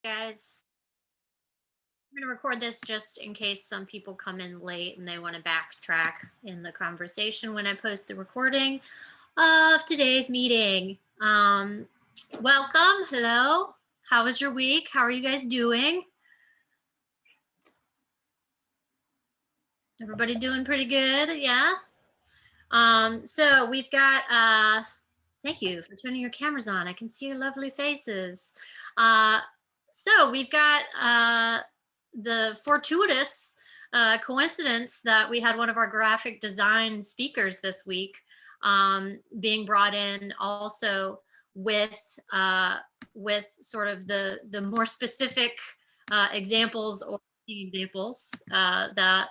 Guys, I'm going to record this just in case some people come in late and they want to backtrack in the conversation when I post the recording of today's meeting. Welcome. Hello. How was your week? How are you guys doing? Everybody doing pretty good? Yeah. So we've got thank you for turning your cameras on. I can see your lovely faces. Uh so we've got the fortuitous coincidence that we had one of our graphic design speakers this week being brought in also uh with sort of the more specific examples or examples that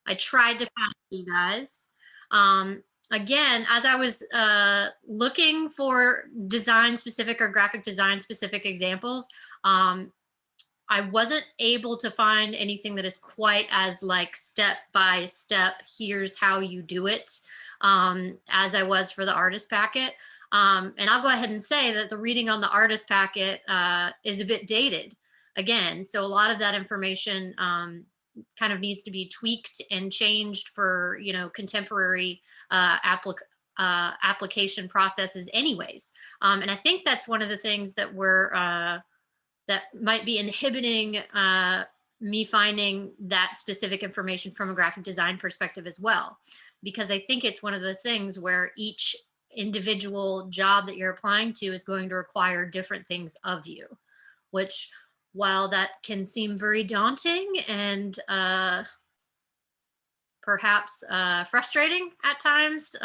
I tried to find for you guys. Um, Again, as I was looking for design specific or graphic design specific examples, um, I wasn't able to find anything that is quite as like step by step, here's how you do it, as I was for the artist packet. And I'll go ahead and say that the reading on the artist packet is a bit dated again. So a lot of that information kind of needs to be tweaked and changed for, contemporary application processes anyways. And I think that's one of the things that might be inhibiting me finding that specific information from a graphic design perspective as well. Because I think it's one of those things where each individual job that you're applying to is going to require different things of you, which while that can seem very daunting and perhaps frustrating at times,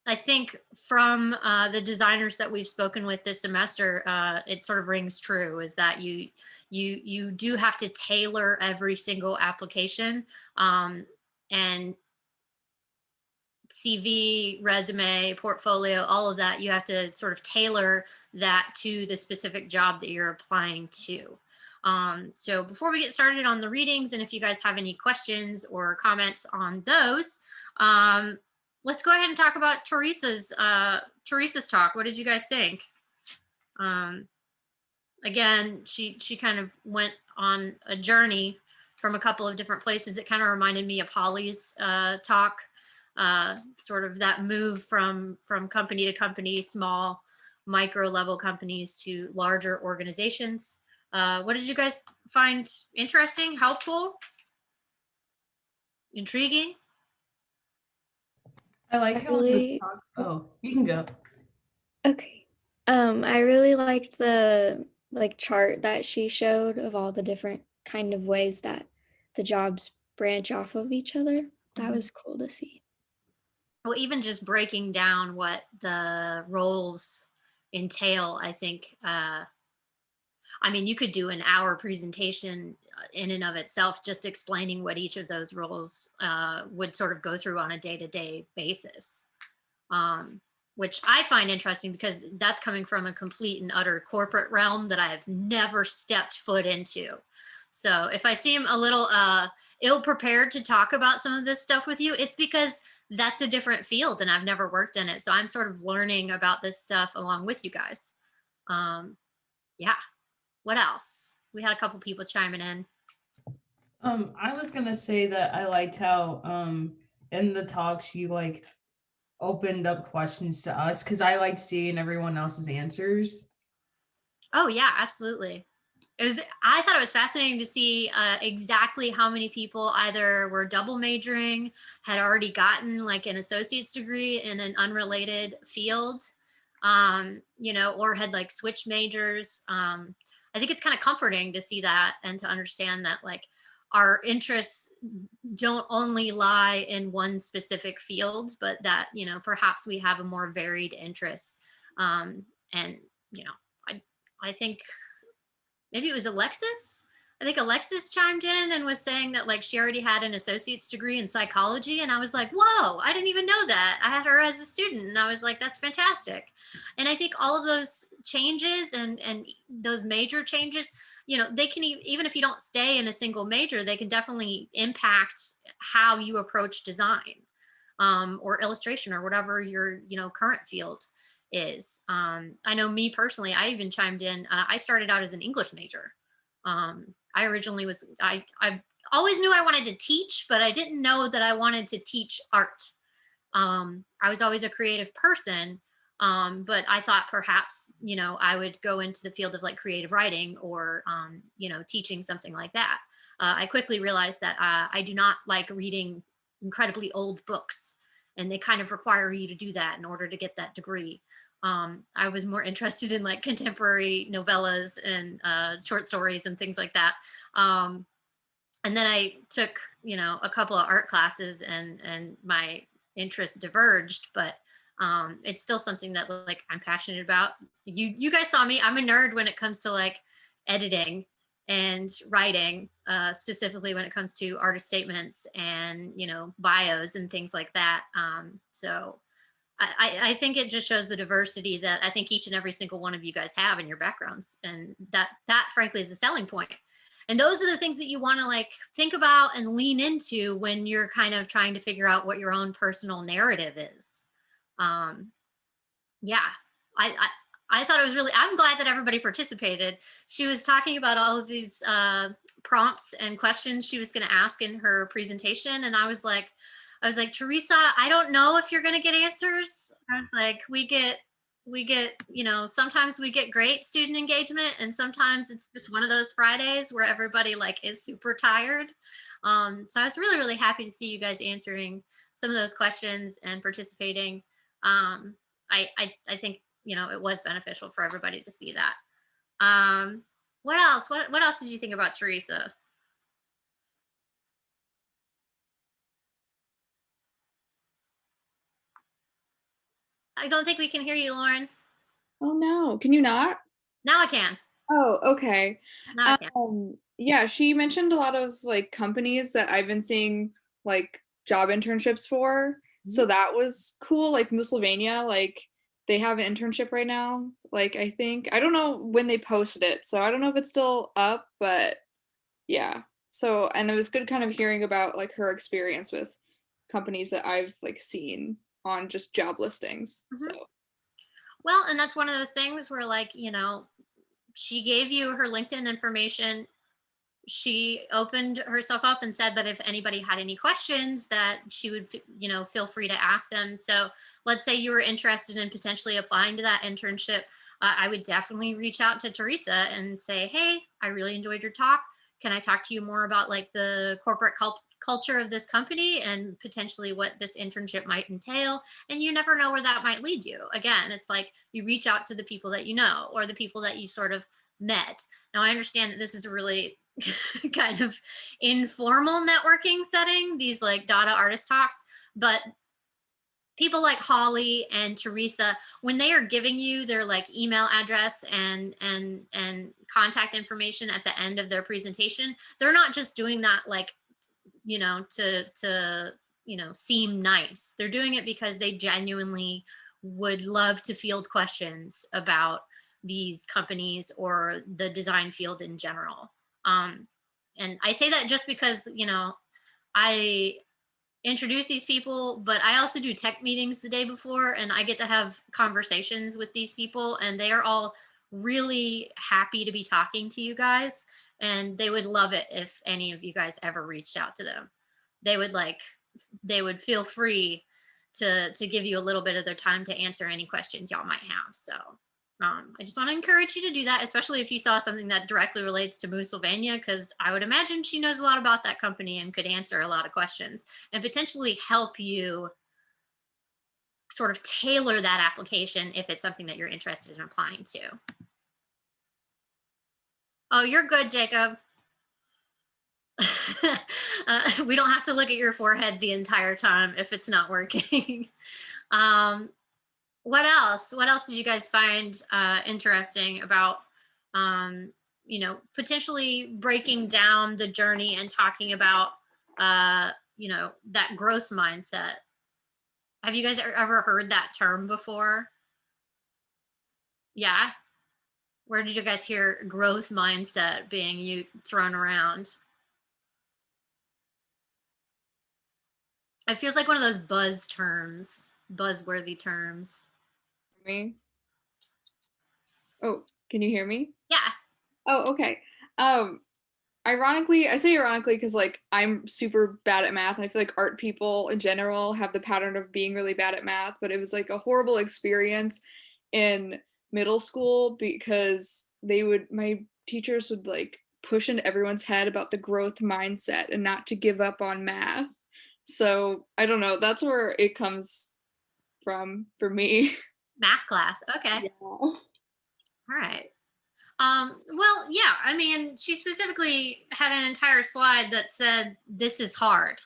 I think from the designers that we've spoken with this semester, it sort of rings true. Is that you do have to tailor every single application, and CV, resume, portfolio, all of that. You have to sort of tailor that to the specific job that you're applying to. So before we get started on the readings, and if you guys have any questions or comments on those, um, let's go ahead and talk about Teresa's talk. What did you guys think? Um, Again, she kind of went on a journey from a couple of different places. It kind of reminded me of Holly's talk, sort of that move from company to company, small micro level companies to larger organizations. What did you guys find interesting, helpful, intriguing? I like I how in the really talk. Oh, you can go. okay. I really liked the chart that she showed of all the different kind of ways that the jobs branch off of each other. That Mhm. was cool to see. Well, even just breaking down what the roles entail, I think I mean, you could do an hour presentation in and of itself, just explaining what each of those roles would sort of go through on a day-to-day basis, um, which I find interesting because that's coming from a complete and utter corporate realm that I have never stepped foot into. So if I seem a little ill prepared to talk about some of this stuff with you, it's because that's a different field and I've never worked in it. So I'm sort of learning about this stuff along with you guys. Um, yeah. What else? We had a couple people chiming in. I was gonna say that I liked how in the talks you like opened up questions to us because I like seeing everyone else's answers. Oh yeah, absolutely. I thought it was fascinating to see exactly how many people either were double majoring, had already gotten like an associate's degree in an unrelated field, or had like switched majors. I think it's kind of comforting to see that and to understand that like our interests don't only lie in one specific field, but that, perhaps we have a more varied interest. And, you know, I, I think maybe it was Alexis. I think Alexis chimed in and was saying that like she already had an associate's degree in psychology. And I was like, whoa, I didn't even know that. I had her as a student. And I was like, that's fantastic. And I think all of those changes and those major changes, they can even if you don't stay in a single major, they can definitely impact how you approach design or illustration or whatever your current field is. I know me personally, I even chimed in. I started out as an English major. I originally was, I always knew I wanted to teach, but I didn't know that I wanted to teach art. I was always a creative person, but I thought perhaps, I would go into the field of like creative writing or, teaching something like that. I quickly realized that I do not like reading incredibly old books, and they kind of require you to do that in order to get that degree. I was more interested in like contemporary novellas and short stories and things like that. Um, and then I took, a couple of art classes, and my interest diverged, but it's still something that like I'm passionate about. You guys saw me. I'm a nerd when it comes to like editing and writing, specifically when it comes to artist statements and bios and things like that. So I think it just shows the diversity that I think each and every single one of you guys have in your backgrounds, and that frankly is a selling point. And those are the things that you want to like think about and lean into when you're kind of trying to figure out what your own personal narrative is. Um, yeah, I thought it was really. I'm glad that everybody participated. She was talking about all of these prompts and questions she was going to ask in her presentation, and I was like, Teresa, I don't know if you're going to get answers. I was like, we get, sometimes we get great student engagement, and sometimes it's just one of those Fridays where everybody like is super tired. So I was really, really happy to see you guys answering some of those questions and participating. I think, it was beneficial for everybody to see that. What else? What else did you think about Teresa? I don't think we can hear you, Lauren. Oh no, can you not? Now I can. Oh, okay. Now I can. Yeah, she mentioned a lot of like companies that I've been seeing like job internships for. So that was cool. Like Pennsylvania, like they have an internship right now. Like I think I don't know when they posted it, so I don't know if it's still up, but yeah. So and it was good kind of hearing about like her experience with companies that I've like seen on just job listings. Mhm. So Well, and that's one of those things where like, she gave you her LinkedIn information. She opened herself up and said that if anybody had any questions that she would, feel free to ask them. So let's say you were interested in potentially applying to that internship. I would definitely reach out to Teresa and say, hey, I really enjoyed your talk. Can I talk to you more about like the corporate culture of this company and potentially what this internship might entail? And you never know where that might lead you. Again, it's like you reach out to the people that you know or the people that you sort of met. Now, I understand that this is a really kind of informal networking setting, these like Dada artist talks, but people like Holly and Teresa, when they are giving you their like email address and contact information at the end of their presentation, they're not just doing that like, to seem nice. They're doing it because they genuinely would love to field questions about these companies or the design field in general. Um, and I say that just because, I introduce these people, but I also do tech meetings the day before, and I get to have conversations with these people, and they are all really happy to be talking to you guys. And they would love it if any of you guys ever reached out to them. They would feel free to give you a little bit of their time to answer any questions y'all might have. So I just want to encourage you to do that, especially if you saw something that directly relates to Pennsylvania, because I would imagine she knows a lot about that company and could answer a lot of questions and potentially help you sort of tailor that application if it's something that you're interested in applying to. Oh, you're good, Jacob. We don't have to look at your forehead the entire time if it's not working. What else? What else did you guys find interesting about, potentially breaking down the journey and talking about, that growth mindset? Have you guys ever heard that term before? Yeah. Where did you guys hear growth mindset being thrown around? It feels like one of those buzzworthy terms. Me? Oh, can you hear me? Yeah. Oh, okay. Ironically, I say ironically because like I'm super bad at math, and I feel like art people in general have the pattern of being really bad at math, but it was like a horrible experience in middle school because my teachers would like push into everyone's head about the growth mindset and not to give up on math. So I don't know, that's where it comes from for me. Math class. Okay. Yeah. All right. Well, yeah, I mean, she specifically had an entire slide that said, "This is hard."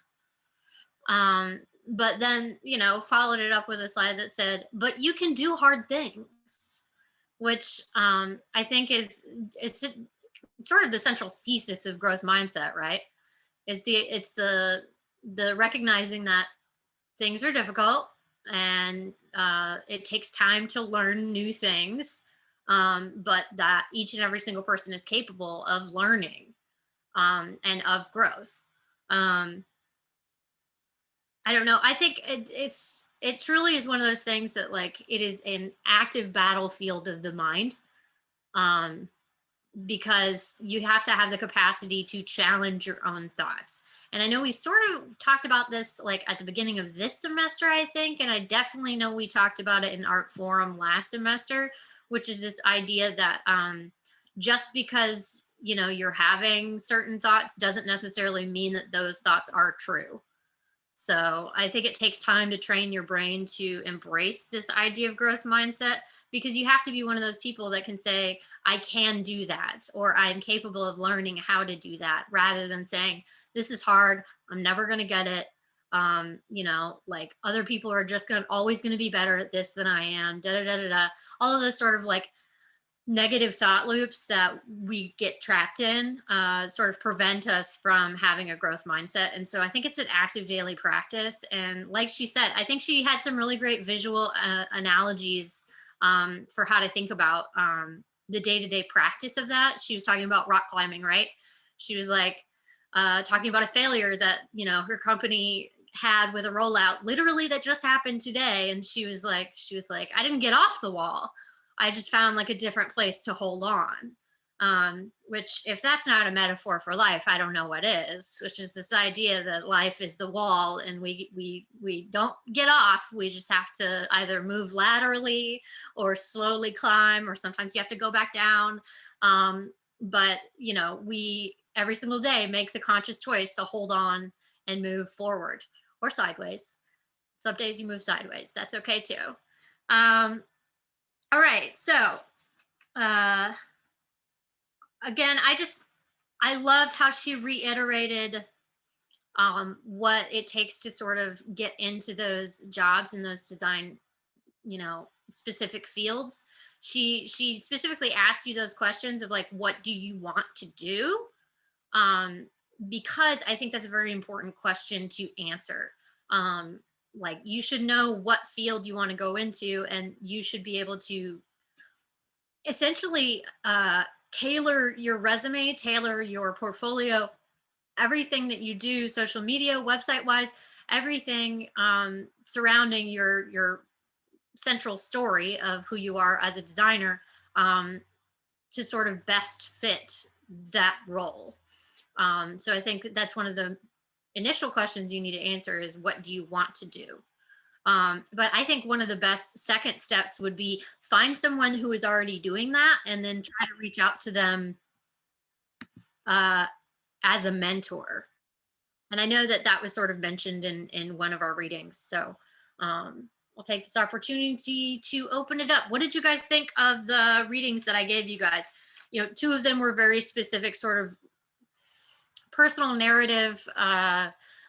But then, followed it up with a slide that said, "But you can do hard things," which I think is sort of the central thesis of growth mindset, right? It's the recognizing that things are difficult and it takes time to learn new things, but that each and every single person is capable of learning and of growth. um, I don't know, I think it truly is one of those things that, like, it is an active battlefield of the mind, um, because you have to have the capacity to challenge your own thoughts. And I know we sort of talked about this like at the beginning of this semester, I think, and I definitely know we talked about it in Art Forum last semester, which is this idea that just because you're having certain thoughts doesn't necessarily mean that those thoughts are true. So I think it takes time to train your brain to embrace this idea of growth mindset, because you have to be one of those people that can say, "I can do that," or "I'm capable of learning how to do that," rather than saying, "This is hard. I'm never going to get it. Like, other people are just always going to be better at this than I am." Da da da da da. All of those sort of like negative thought loops that we get trapped in sort of prevent us from having a growth mindset. And so I think it's an active daily practice. And like she said, I think she had some really great visual analogies for how to think about the day-to-day practice of that. She was talking about rock climbing, right? She was like talking about a failure that her company had with a rollout literally that just happened today. And she was like, "I didn't get off the wall. I just found like a different place to hold on." Which, if that's not a metaphor for life, I don't know what is. Which is this idea that life is the wall, and we don't get off. We just have to either move laterally or slowly climb, or sometimes you have to go back down. But we every single day make the conscious choice to hold on and move forward or sideways. Some days you move sideways. That's okay too. Um, all right. So, uh, again, I loved how she reiterated what it takes to sort of get into those jobs and those design, specific fields. She specifically asked you those questions of like, what do you want to do? Um, because I think that's a very important question to answer. Um, like, you should know what field you want to go into, and you should be able to essentially tailor your resume, tailor your portfolio, everything that you do, social media, website wise, everything surrounding your central story of who you are as a designer, to sort of best fit that role. So I think that's one of the initial questions you need to answer is, what do you want to do? But I think one of the best second steps would be find someone who is already doing that, and then try to reach out to them as a mentor. And I know that that was sort of mentioned in one of our readings. So I'll take this opportunity to open it up. What did you guys think of the readings that I gave you guys? Two of them were very specific, sort of personal narrative,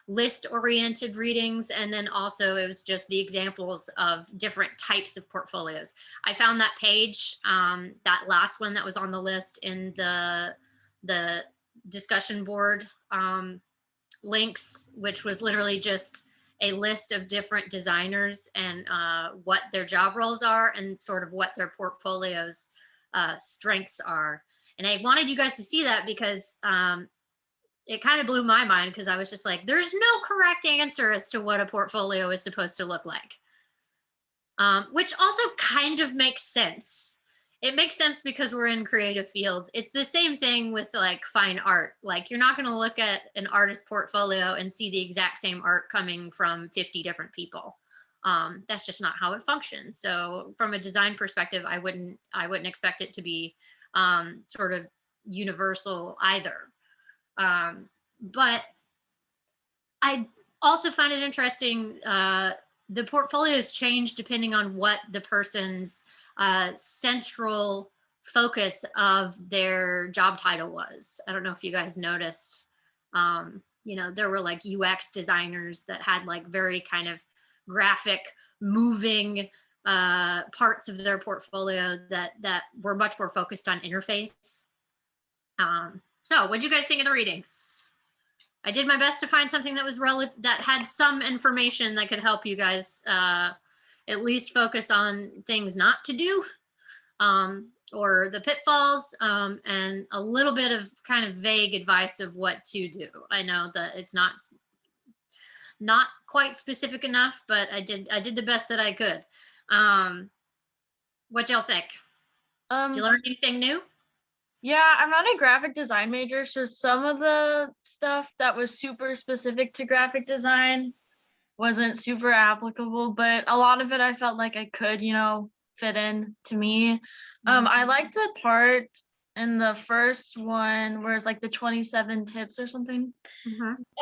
list oriented readings, and then also it was just the examples of different types of portfolios. I found that page, that last one that was on the list, in the discussion board links, which was literally just a list of different designers and what their job roles are and sort of what their portfolios strengths are. And I wanted you guys to see that because it kind of blew my mind, because I was just like, there's no correct answer as to what a portfolio is supposed to look like. which also kind of makes sense. It makes sense because we're in creative fields. It's the same thing with like fine art. Like you're not going to look at an artist portfolio and see the exact same art coming from 50 different people. That's just not how it functions. So from a design perspective, I wouldn't expect it to be sort of universal either. But I also find it interesting. The portfolios change depending on what the person's central focus of their job title was. I don't know if you guys noticed. There were like UX designers that had like very kind of graphic, moving parts of their portfolio that were much more focused on interface. So what do you guys think of the readings? I did my best to find something that was that had some information that could help you guys at least focus on things not to do, or the pitfalls, and a little bit of kind of vague advice of what to do. I know that it's not quite specific enough, but I did the best that I could. What y'all think? Did you learn anything new? Yeah, I'm not a graphic design major, so some of the stuff that was super specific to graphic design wasn't super applicable, but a lot of it I felt like I could, fit in to me. I liked the part in the first one where it's like the 27 tips or something.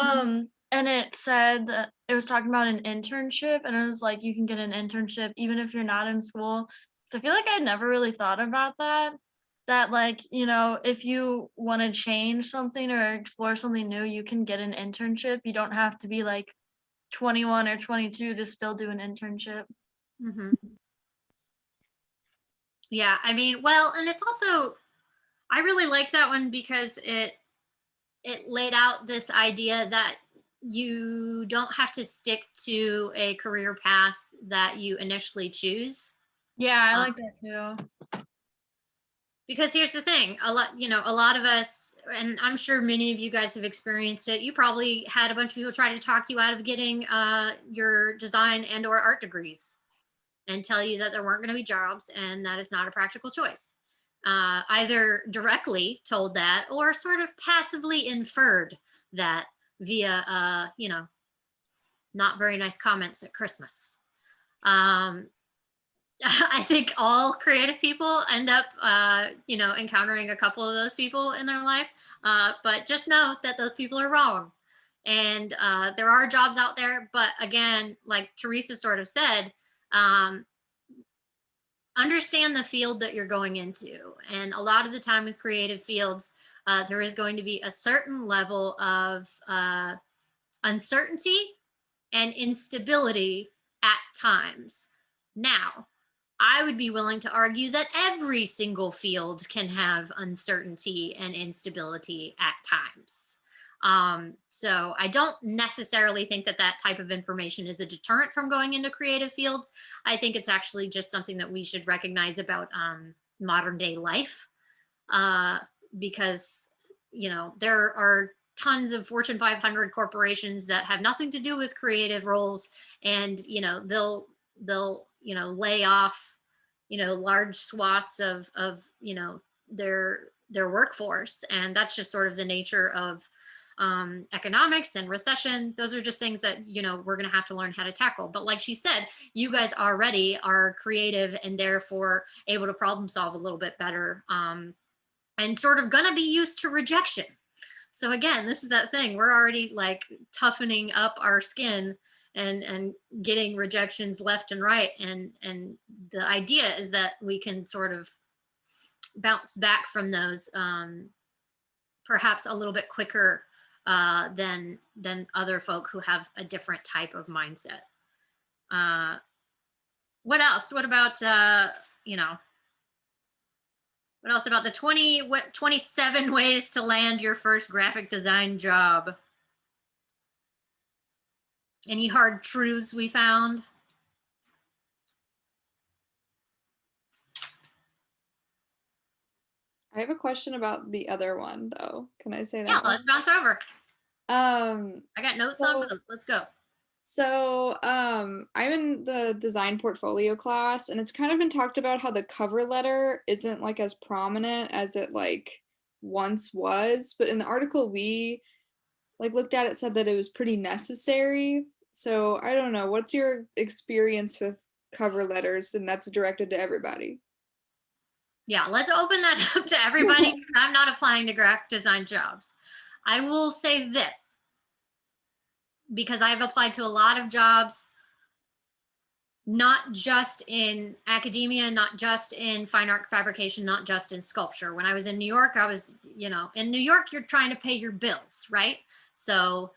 And it said that it was talking about an internship, and it was like you can get an internship even if you're not in school. So I feel like I never really thought about that like, if you want to change something or explore something new, you can get an internship. You don't have to be like 21 or 22 to still do an internship. Yeah, I mean, well, and it's also, I really liked that one because it laid out this idea that you don't have to stick to a career path that you initially choose. Yeah, I like that too. Because here's the thing, a lot of us, and I'm sure many of you guys have experienced it, you probably had a bunch of people try to talk you out of getting your design and or art degrees and tell you that there weren't going to be jobs and that it's not a practical choice. Either directly told that or sort of passively inferred that via, not very nice comments at Christmas. I think all creative people end up, encountering a couple of those people in their life. But just know that those people are wrong. And there are jobs out there. But again, like Teresa sort of said, understand the field that you're going into. And a lot of the time with creative fields, there is going to be a certain level of uncertainty and instability at times. Now, I would be willing to argue that every single field can have uncertainty and instability at times. So I don't necessarily think that type of information is a deterrent from going into creative fields. I think it's actually just something that we should recognize about modern day life, because, there are tons of Fortune 500 corporations that have nothing to do with creative roles, and they'll lay off large swaths of their workforce, and that's just sort of the nature of economics and recession. Those are just things that we're going to have to learn how to tackle. But like she said, you guys already are creative and therefore able to problem solve a little bit better, and sort of going to be used to rejection. So again, this is that thing, we're already like toughening up our skin and getting rejections left and right. And the idea is that we can sort of bounce back from those perhaps a little bit quicker than other folk who have a different type of mindset. What else? What about, what else about the 27 ways to land your first graphic design job? Any hard truths we found? I have a question about the other one though. Can I say that? Yeah, let's bounce over. I I got notes on both. Let's go. So, I'm in the design portfolio class, and it's kind of been talked about how the cover letter isn't like as prominent as it like once was. But in the article we like looked at, it said that it was pretty necessary. So I don't know. What's your experience with cover letters? And that's directed to everybody. Yeah, let's open that up to everybody. 'Cause I'm not applying to graphic design jobs. I will say this, because I've applied to a lot of jobs, not just in academia, not just in fine art fabrication, not just in sculpture. When I was in New York, I was, in New York, you're trying to pay your bills, right? So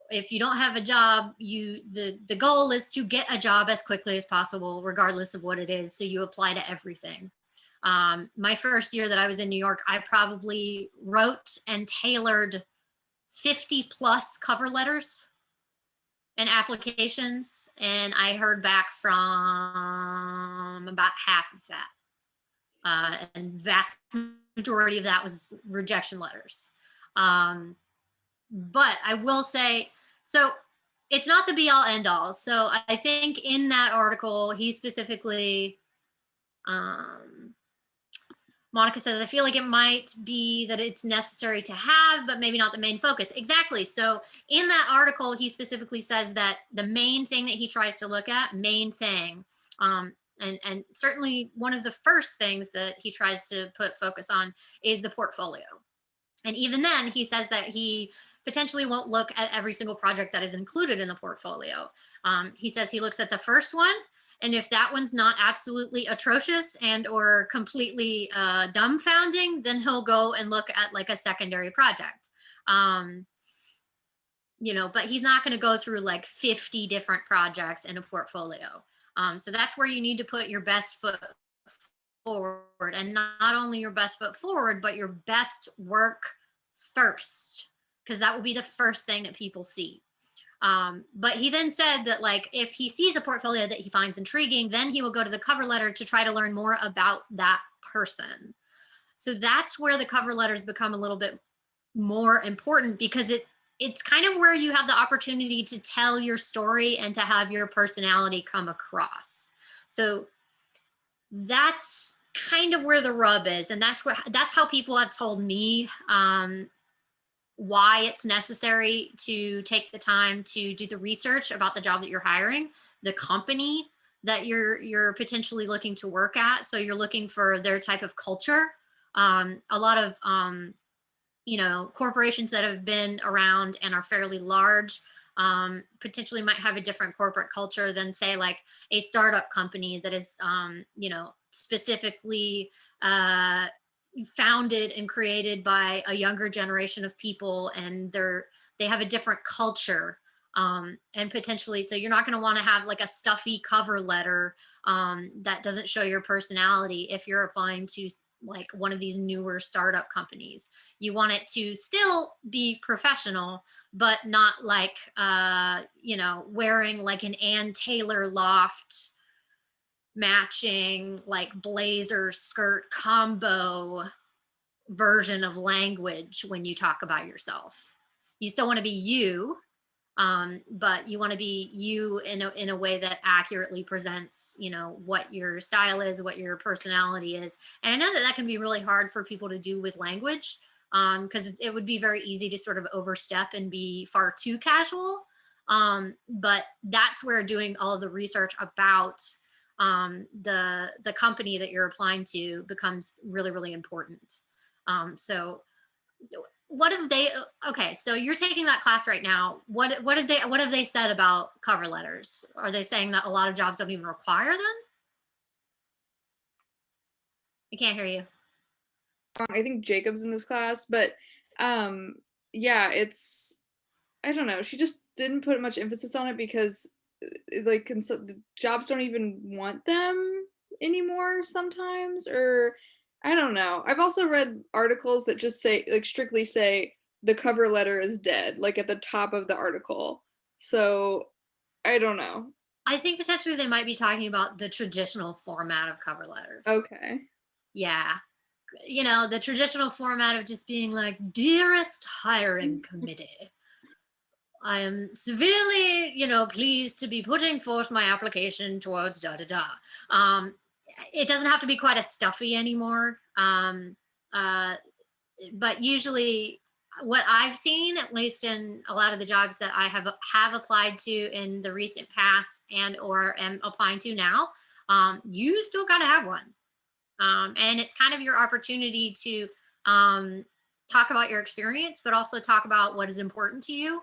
if you don't have a job, the goal is to get a job as quickly as possible, regardless of what it is. So you apply to everything. My first year that I was in New York, I probably wrote and tailored 50 plus cover letters and applications, and I heard back from about half of that. And vast majority of that was rejection letters. But I will say, so it's not the be all end all. So I think in that article, he specifically, Monica says, I feel like it might be that it's necessary to have, but maybe not the main focus. Exactly. So in that article, he specifically says that the main thing that he tries to look at, main thing, and certainly one of the first things that he tries to put focus on is the portfolio. And even then, he says that he potentially won't look at every single project that is included in the portfolio. He says he looks at the first one, and if that one's not absolutely atrocious and or completely dumbfounding, then he'll go and look at like a secondary project. But he's not going to go through like 50 different projects in a portfolio. So that's where you need to put your best foot forward, and not only your best foot forward, but your best work first, because that will be the first thing that people see. But he then said that like if he sees a portfolio that he finds intriguing, then he will go to the cover letter to try to learn more about that person. So that's where the cover letters become a little bit more important, because it's kind of where you have the opportunity to tell your story and to have your personality come across. So that's kind of where the rub is, and that's how people have told me why it's necessary to take the time to do the research about the job that you're hiring, the company that you're potentially looking to work at. So you're looking for their type of culture. A lot of corporations that have been around and are fairly large potentially might have a different corporate culture than, say, like a startup company that is specifically founded and created by a younger generation of people, and they have a different culture, and potentially, so you're not going to want to have like a stuffy cover letter that doesn't show your personality if you're applying to like one of these newer startup companies. You want it to still be professional, but not like wearing like an Ann Taylor loft matching like blazer skirt combo version of language when you talk about yourself. You still want to be you, but you want to be you in a way that accurately presents, what your style is, what your personality is. And I know that can be really hard for people to do with language, because it would be very easy to sort of overstep and be far too casual. But that's where doing all of the research about the company that you're applying to becomes really, really important. So what have they, okay, so you're taking that class right now. What have they said about cover letters? Are they saying that a lot of jobs don't even require them? I can't hear you. I think Jacob's in this class, but yeah, I don't know. She just didn't put much emphasis on it because like the jobs don't even want them anymore sometimes, or I don't know. I've also read articles that just say, like, strictly say the cover letter is dead, like at the top of the article. So I don't know. I think potentially they might be talking about the traditional format of cover letters. Okay. Yeah. The traditional format of just being like, dearest hiring committee, I am severely, pleased to be putting forth my application towards da da da. Um, it doesn't have to be quite as stuffy anymore. Uh, but usually, what I've seen, at least in a lot of the jobs that I have applied to in the recent past and or am applying to now, you still got to have one. And it's kind of your opportunity to talk about your experience, but also talk about what is important to you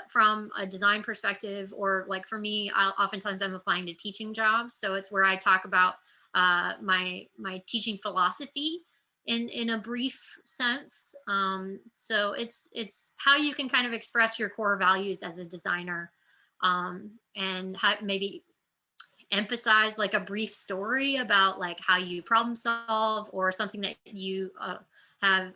from a design perspective. Or like for me, oftentimes I'm applying to teaching jobs, so it's where I talk about my teaching philosophy in a brief sense. So it's how you can kind of express your core values as a designer, and maybe emphasize like a brief story about like how you problem solve or something that you have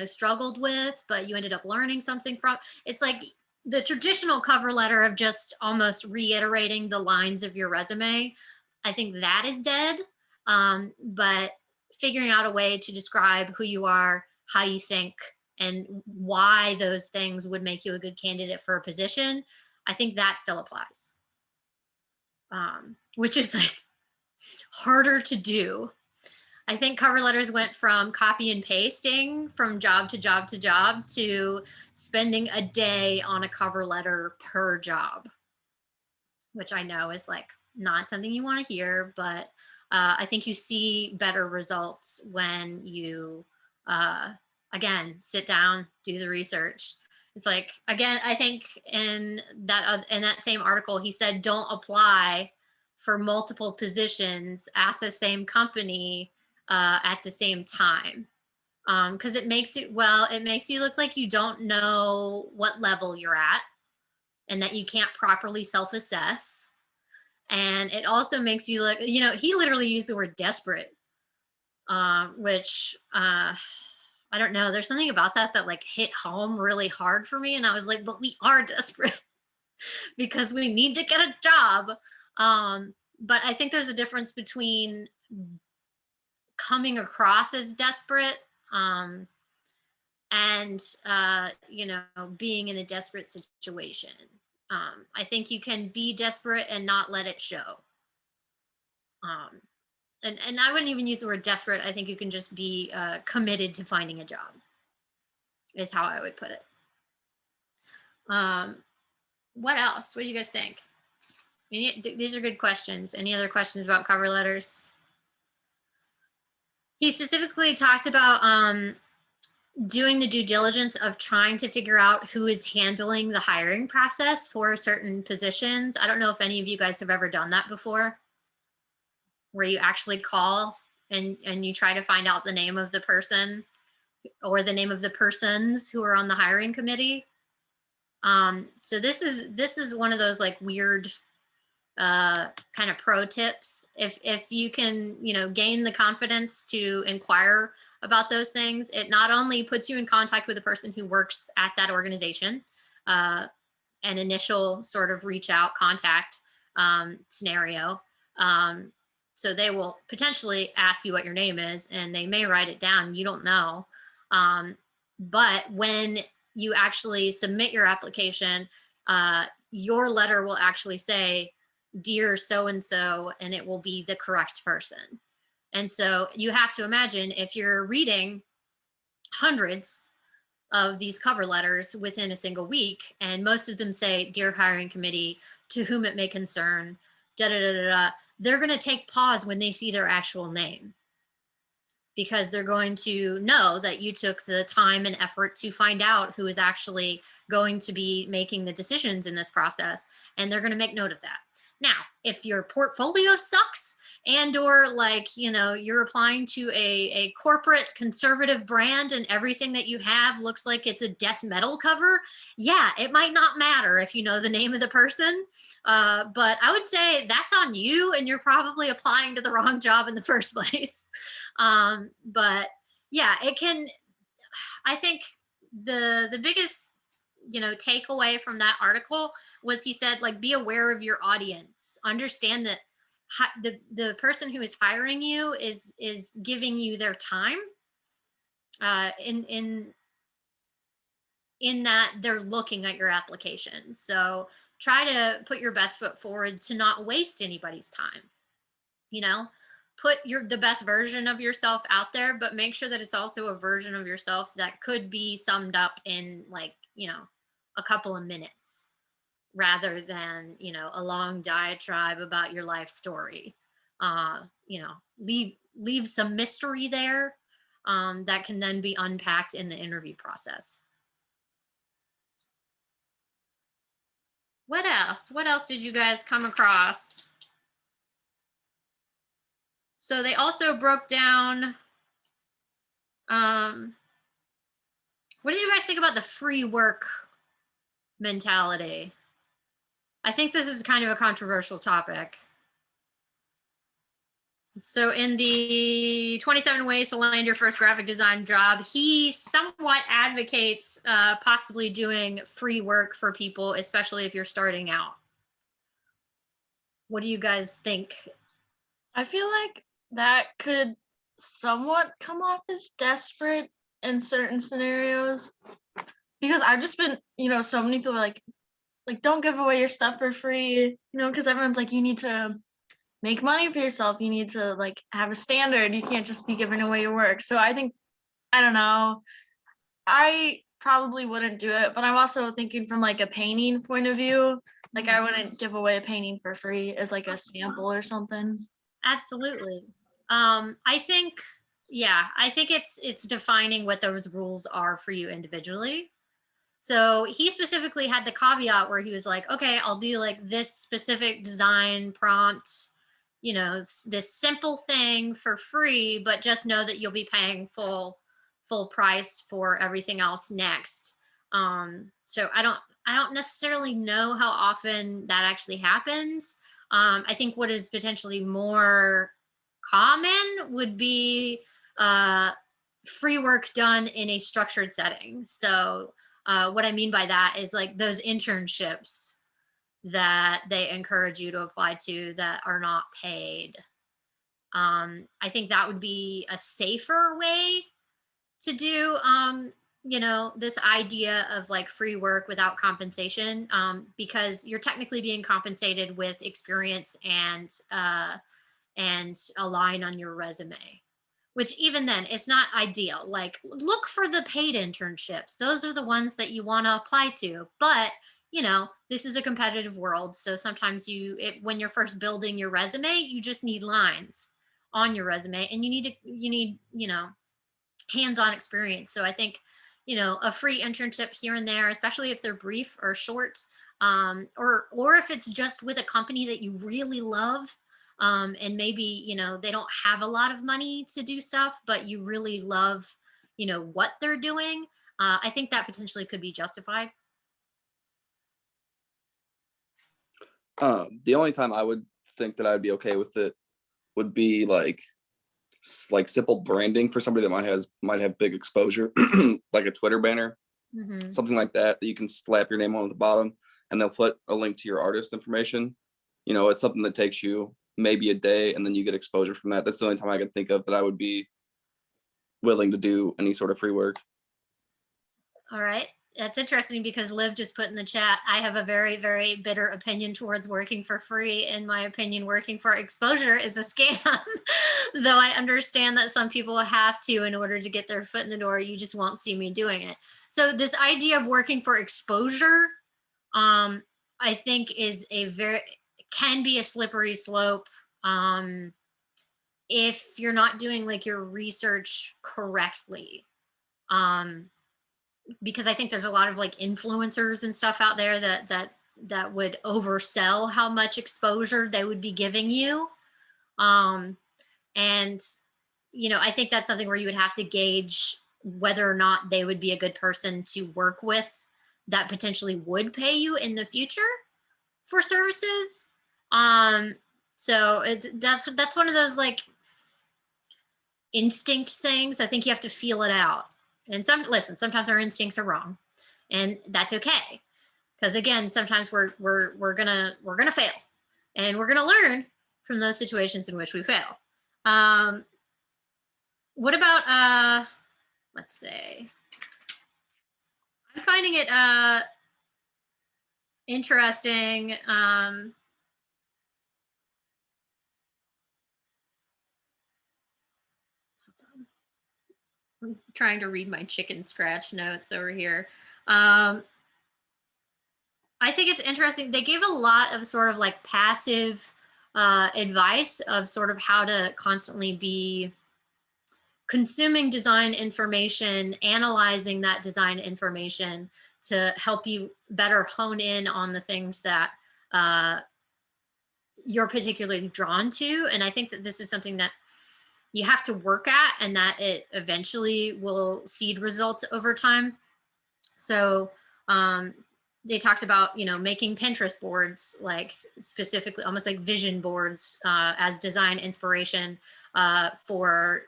struggled with, but you ended up learning something from. It's like the traditional cover letter of just almost reiterating the lines of your resume. I think that is dead. But figuring out a way to describe who you are, how you think, and why those things would make you a good candidate for a position, I think that still applies. Which is like harder to do. I think cover letters went from copy and pasting from job to job to job to spending a day on a cover letter per job, which I know is like not something you want to hear, but I think you see better results when you, again, sit down, do the research. It's like, again, I think in that same article, he said, don't apply for multiple positions at the same company at the same time. Because it makes you look like you don't know what level you're at and that you can't properly self-assess. And it also makes you look, he literally used the word desperate, which I don't know. There's something about that like hit home really hard for me. And I was like, but we are desperate because we need to get a job. But I think there's a difference between coming across as desperate and being in a desperate situation. I think you can be desperate and not let it show. And I wouldn't even use the word desperate. I think you can just be committed to finding a job, is how I would put it. What else? What do you guys think? These are good questions. Any other questions about cover letters? He specifically talked about doing the due diligence of trying to figure out who is handling the hiring process for certain positions. I don't know if any of you guys have ever done that before, where you actually call and you try to find out the name of the person or the name of the persons who are on the hiring committee. So this is one of those like weird kind of pro tips. If you can, gain the confidence to inquire about those things, it not only puts you in contact with the person who works at that organization, an initial sort of reach out contact scenario. So they will potentially ask you what your name is, and they may write it down. You don't know. But when you actually submit your application, your letter will actually say, "Dear so-and-so," and it will be the correct person. And so you have to imagine, if you're reading hundreds of these cover letters within a single week, and most of them say, "Dear hiring committee, to whom it may concern," they're going to take pause when they see their actual name, because they're going to know that you took the time and effort to find out who is actually going to be making the decisions in this process, and they're going to make note of that. Now, if your portfolio sucks and or like, you're applying to a corporate conservative brand and everything that you have looks like it's a death metal cover, yeah, it might not matter if you know the name of the person. But I would say that's on you, and you're probably applying to the wrong job in the first place. But yeah, it can, I think the biggest takeaway from that article was, he said, like, be aware of your audience, understand that the person who is hiring you is giving you their time in in that they're looking at your application. So try to put your best foot forward to not waste anybody's time. You know, put the best version of yourself out there, but make sure that it's also a version of yourself that could be summed up in like, a couple of minutes rather than, a long diatribe about your life story. Leave some mystery there that can then be unpacked in the interview process. What else? What else did you guys come across? So they also broke down, what did you guys think about the free work mentality? I think this is kind of a controversial topic. So in the 27 ways to land your first graphic design job, he somewhat advocates possibly doing free work for people, especially if you're starting out. What do you guys think? I feel like that could somewhat come off as desperate in certain scenarios, because I've just been, so many people are like don't give away your stuff for free, because everyone's like, you need to make money for yourself, you need to like have a standard, you can't just be giving away your work. So I think, I don't know, I probably wouldn't do it, but I'm also thinking from like a painting point of view, like I wouldn't give away a painting for free as like a sample or something. Absolutely. I think it's defining what those rules are for you individually. So he specifically had the caveat where he was like, okay, I'll do like this specific design prompt, this simple thing for free, but just know that you'll be paying full price for everything else next. So I don't necessarily know how often that actually happens. I think what is potentially more common would be free work done in a structured setting. So what I mean by that is like those internships that they encourage you to apply to that are not paid. I think that would be a safer way to do, this idea of like free work without compensation, because you're technically being compensated with experience and a line on your resume, which even then it's not ideal. Like look for the paid internships. Those are the ones that you want to apply to. But this is a competitive world. So sometimes when you're first building your resume, you just need lines on your resume and you need, hands-on experience. So I think, a free internship here and there, especially if they're brief or short, or if it's just with a company that you really love, and maybe, they don't have a lot of money to do stuff, but you really love, what they're doing. I think that potentially could be justified. The only time I would think that I'd be okay with it would be like simple branding for somebody that might have big exposure, like a Twitter banner, something like that you can slap your name on at the bottom, and they'll put a link to your artist information. It's something that takes you maybe a day, and then you get exposure from that. That's the only time I can think of that I would be willing to do any sort of free work. All right. That's interesting because Liv just put in the chat, I have a very, very bitter opinion towards working for free. In my opinion, working for exposure is a scam. Though I understand that some people have to in order to get their foot in the door. You just won't see me doing it. So this idea of working for exposure, I think can be a slippery slope if you're not doing like your research correctly. Because I think there's a lot of like influencers and stuff out there that would oversell how much exposure they would be giving you. And, I think that's something where you would have to gauge whether or not they would be a good person to work with that potentially would pay you in the future for services. So that's one of those like instinct things. I think you have to feel it out. And sometimes our instincts are wrong, and that's okay. Because again, sometimes we're gonna fail, and we're gonna learn from those situations in which we fail. What about let's say, I'm fine finding it interesting. I'm trying to read my chicken scratch notes over here. I think it's interesting. They gave a lot of sort of like passive advice of sort of how to constantly be consuming design information, analyzing that design information to help you better hone in on the things that you're particularly drawn to. And I think that this is something that you have to work at, and that it eventually will seed results over time. So they talked about, making Pinterest boards, like specifically almost like vision boards as design inspiration for,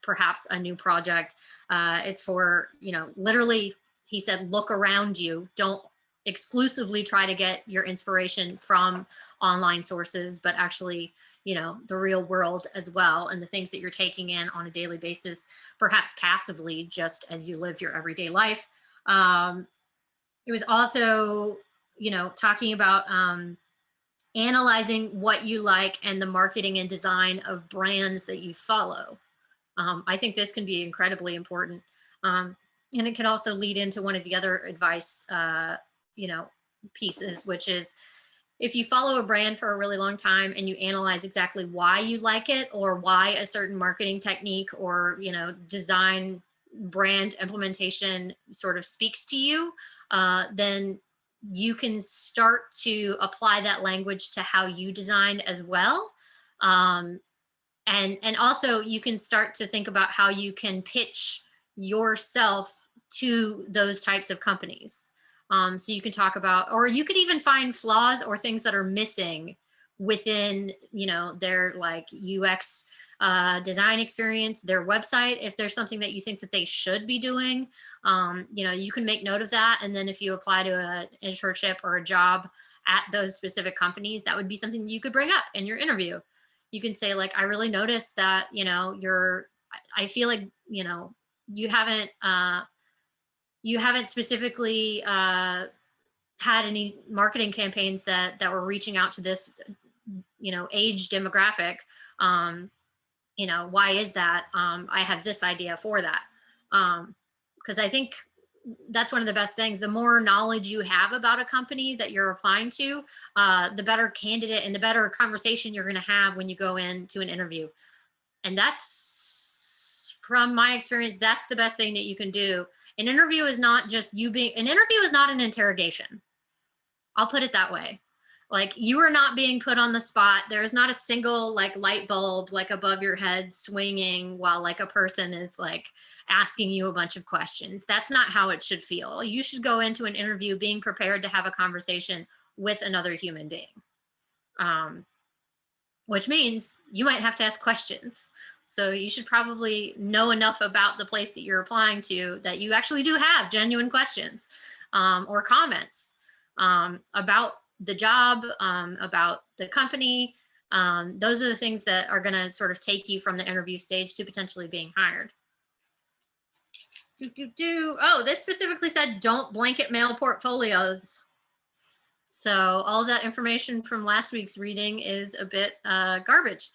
perhaps a new project. It's for, literally, he said, look around you. Don't exclusively try to get your inspiration from online sources, but actually, the real world as well, and the things that you're taking in on a daily basis, perhaps passively, just as you live your everyday life. It was also, talking about analyzing what you like and the marketing and design of brands that you follow. I think this can be incredibly important. And it can also lead into one of the other advice, pieces, which is, if you follow a brand for a really long time and you analyze exactly why you like it, or why a certain marketing technique or, design brand implementation sort of speaks to you, then you can start to apply that language to how you design as well. And also you can start to think about how you can pitch yourself to those types of companies. So you can talk about, or you could even find flaws or things that are missing within, their like UX design experience, their website. If there's something that you think that they should be doing, you can make note of that. And then if you apply to an internship or a job at those specific companies, that would be something you could bring up in your interview. You can say, like, I really noticed that, I feel like, you haven't specifically had any marketing campaigns that were reaching out to this, age demographic. Why is that? I have this idea for that. Because I think that's one of the best things. The more knowledge you have about a company that you're applying to, the better candidate and the better conversation you're going to have when you go into an interview. And that's, from my experience, that's the best thing that you can do. An interview is not just an interview is not an interrogation. I'll put it that way. Like, you are not being put on the spot. There's not a single like light bulb like above your head swinging while like a person is like asking you a bunch of questions. That's not how it should feel. You should go into an interview being prepared to have a conversation with another human being, which means you might have to ask questions. So you should probably know enough about the place that you're applying to that you actually do have genuine questions or comments about the job, about the company. Those are the things that are going to sort of take you from the interview stage to potentially being hired. Oh, this specifically said, don't blanket mail portfolios. So all of that information from last week's reading is a bit garbage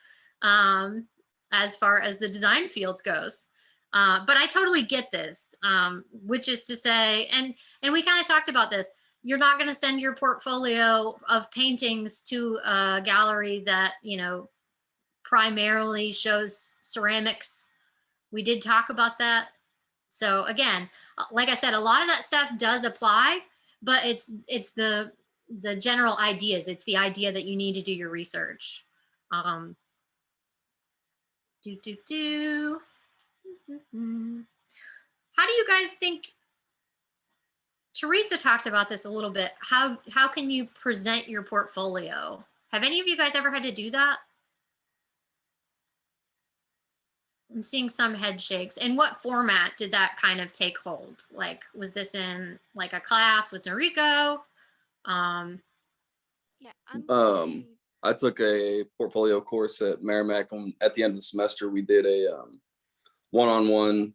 as far as the design field goes. But I totally get this, which is to say, and we kind of talked about this, you're not going to send your portfolio of paintings to a gallery that, primarily shows ceramics. We did talk about that. So again, like I said, a lot of that stuff does apply, but it's the general ideas. It's the idea that you need to do your research. How do you guys think? Teresa talked about this a little bit. How can you present your portfolio? Have any of you guys ever had to do that? I'm seeing some head shakes. And what format did that kind of take hold? Like, was this in like a class with Noriko? Yeah. I took a portfolio course at Merrimack. At the end of the semester, we did a one-on-one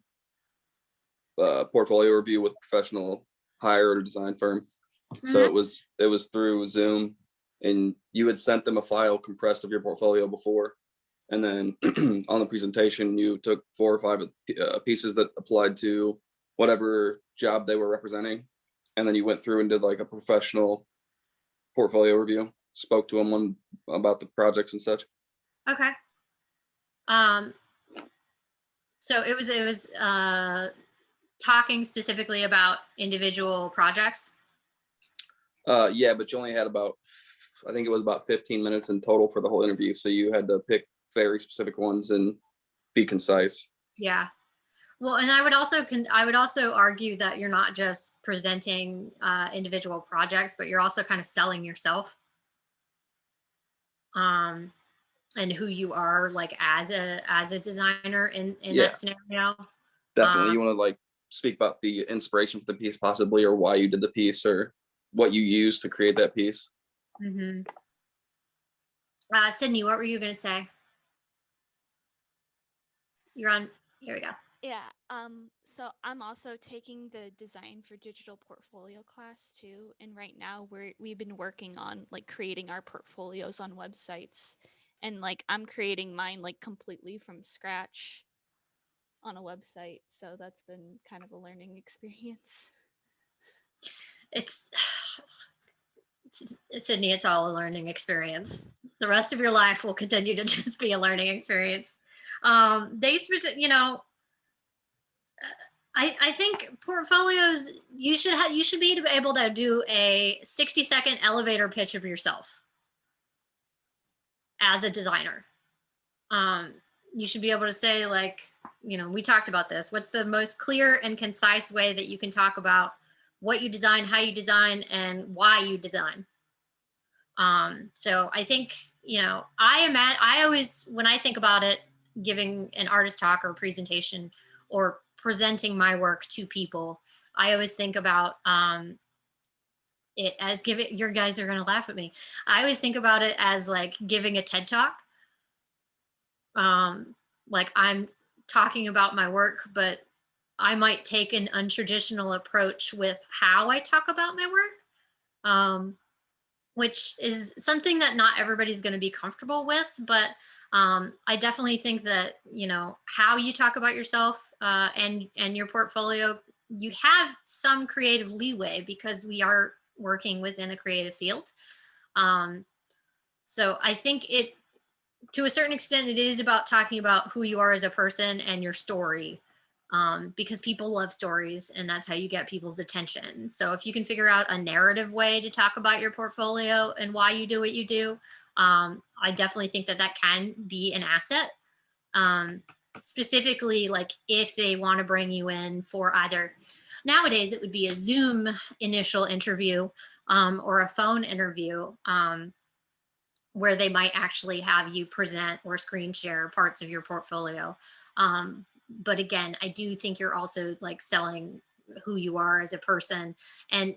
portfolio review with professional hire a design firm. So it was through Zoom, and you had sent them a file compressed of your portfolio before. And then on the presentation, you took 4 or 5 pieces that applied to whatever job they were representing. And then you went through and did like a professional portfolio review, spoke to them about the projects and such. Okay. So it was talking specifically about individual projects. Yeah, but you only had about, I think it was about 15 minutes in total for the whole interview. So you had to pick very specific ones and be concise. Yeah. Well, and I would also argue that you're not just presenting individual projects, but you're also kind of selling yourself. And who you are like as a designer in that scenario. Definitely. You want to like speak about the inspiration for the piece possibly, or why you did the piece, or what you used to create that piece. Mm-hmm. Sydney, what were you going to say? You're on, here we go. Yeah, so I'm also taking the design for digital portfolio class too. And right now we've been working on like creating our portfolios on websites. And like I'm creating mine like completely from scratch on a website. So that's been kind of a learning experience. It's Sydney, it's all a learning experience. The rest of your life will continue to just be a learning experience. I think portfolios, you should be able to do a 60-second elevator pitch of yourself as a designer. You should be able to say, like, we talked about this. What's the most clear and concise way that you can talk about what you design, how you design, and why you design? So I think, I always, when I think about it, giving an artist talk or presentation or presenting my work to people, I always think about it as your guys are going to laugh at me. I always think about it as like giving a TED talk. Like I'm talking about my work, but I might take an untraditional approach with how I talk about my work, which is something that not everybody's going to be comfortable with. But I definitely think that, how you talk about yourself and your portfolio, you have some creative leeway because we are working within a creative field. So I think to a certain extent, it is about talking about who you are as a person and your story, because people love stories and that's how you get people's attention. So if you can figure out a narrative way to talk about your portfolio and why you do what you do, I definitely think that can be an asset. Specifically, like if they want to bring you in for either, nowadays it would be a Zoom initial interview or a phone interview, where they might actually have you present or screen share parts of your portfolio. But again, I do think you're also like selling who you are as a person, and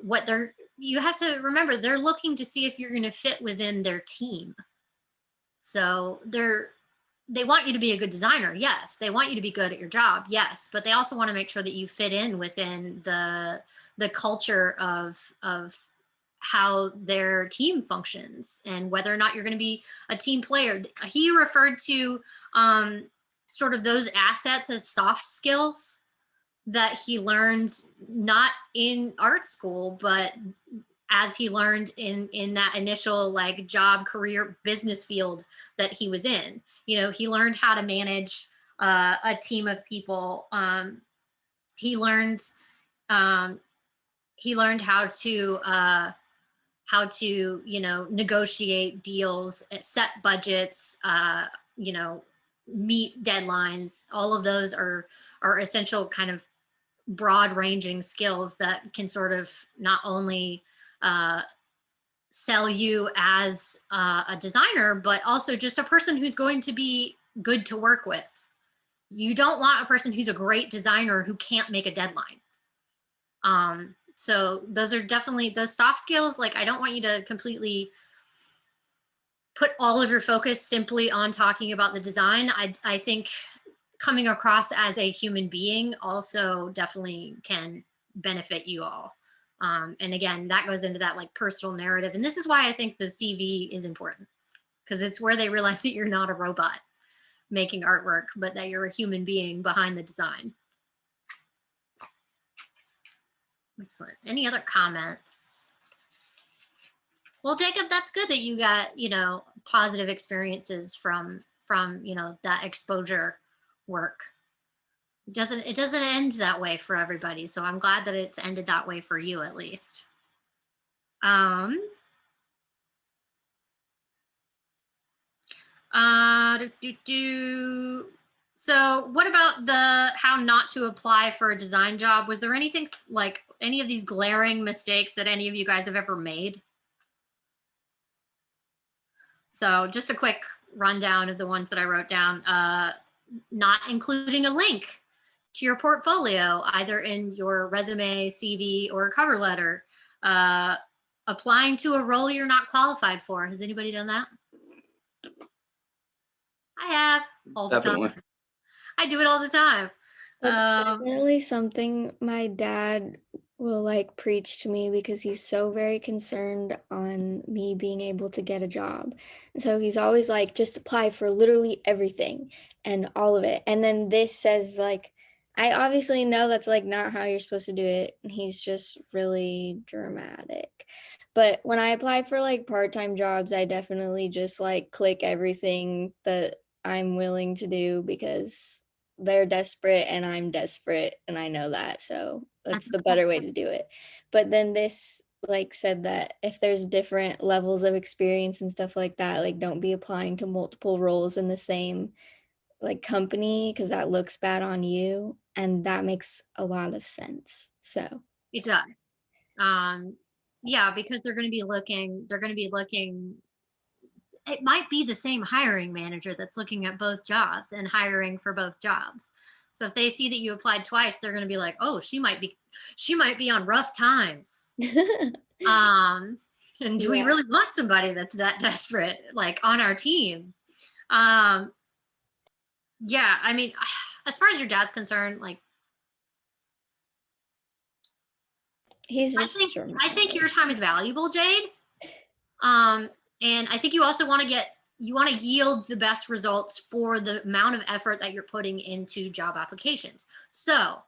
you have to remember, they're looking to see if you're going to fit within their team. So they want you to be a good designer. Yes. They want you to be good at your job. Yes. But they also want to make sure that you fit in within the culture of how their team functions and whether or not you're going to be a team player. He referred to sort of those assets as soft skills that he learned not in art school, but as he learned in that initial like job, career, business field that he was in. He learned how to manage a team of people. He learned how to negotiate deals, set budgets, meet deadlines. All of those are essential kind of broad ranging skills that can sort of not only sell you as a designer, but also just a person who's going to be good to work with. You don't want a person who's a great designer who can't make a deadline. So those are definitely those soft skills. Like, I don't want you to completely put all of your focus simply on talking about the design. I think coming across as a human being also definitely can benefit you all. And again, that goes into that like personal narrative. And this is why I think the CV is important, because it's where they realize that you're not a robot making artwork, but that you're a human being behind the design. Excellent. Any other comments? Well, Jacob, that's good that you got, you know, positive experiences from, you know, that exposure work. It doesn't end that way for everybody. So I'm glad that it's ended that way for you, at least. So what about the how not to apply for a design job? Was there anything like any of these glaring mistakes that any of you guys have ever made? So just a quick rundown of the ones that I wrote down. Not including a link to your portfolio, either in your resume, CV, or cover letter. Applying to a role you're not qualified for. Has anybody done that? I have all the Definitely. time. I do it all the time. That's definitely something my dad will like preach to me because he's so very concerned on me being able to get a job. And so he's always like, just apply for literally everything and all of it. And then this says like, I obviously know that's like not how you're supposed to do it. And he's just really dramatic. But when I apply for like part-time jobs, I definitely just like click everything that I'm willing to do because they're desperate and I'm desperate and I know that, so that's the better way to do it. But then this like said that if there's different levels of experience and stuff like that, like don't be applying to multiple roles in the same like company because that looks bad on you, and that makes a lot of sense. So it does. Yeah, because they're going to be looking, it might be the same hiring manager that's looking at both jobs and hiring for both jobs. So if they see that you applied twice, they're going to be like, oh, she might be on rough times. And do we really want somebody that's that desperate, like on our team? Yeah, I mean, as far as your dad's concerned, like, he's just I think your time is valuable, Jade. And I think you also want to yield the best results for the amount of effort that you're putting into job applications. So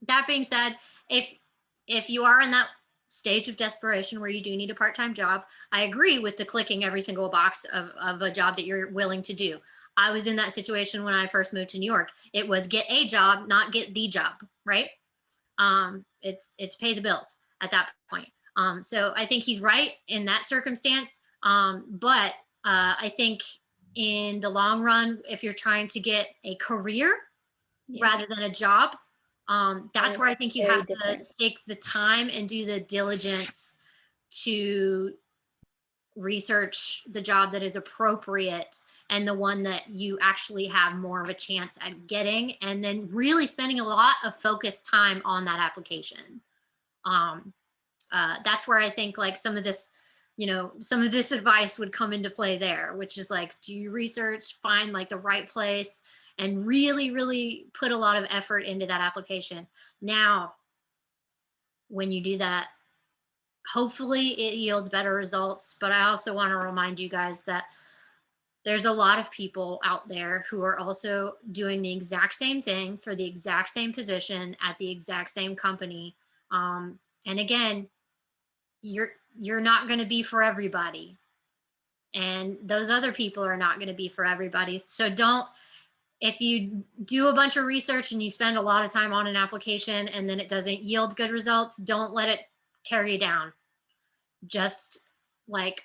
that being said, if you are in that stage of desperation where you do need a part-time job, I agree with the clicking every single box of a job that you're willing to do. I was in that situation when I first moved to New York. It was get a job, not get the job, right? It's pay the bills at that point. So I think he's right in that circumstance. But I think in the long run, if you're trying to get a career rather than a job, that's where I think you have to take the time and do the diligence to research the job that is appropriate and the one that you actually have more of a chance at getting, and then really spending a lot of focused time on that application. That's where I think like some of this advice would come into play there, which is like, do you research, find like the right place, and really, really put a lot of effort into that application. Now, when you do that, hopefully it yields better results. But I also want to remind you guys that there's a lot of people out there who are also doing the exact same thing for the exact same position at the exact same company. And again, you're not going to be for everybody. And those other people are not going to be for everybody. So if you do a bunch of research and you spend a lot of time on an application and then it doesn't yield good results, don't let it tear you down. Just like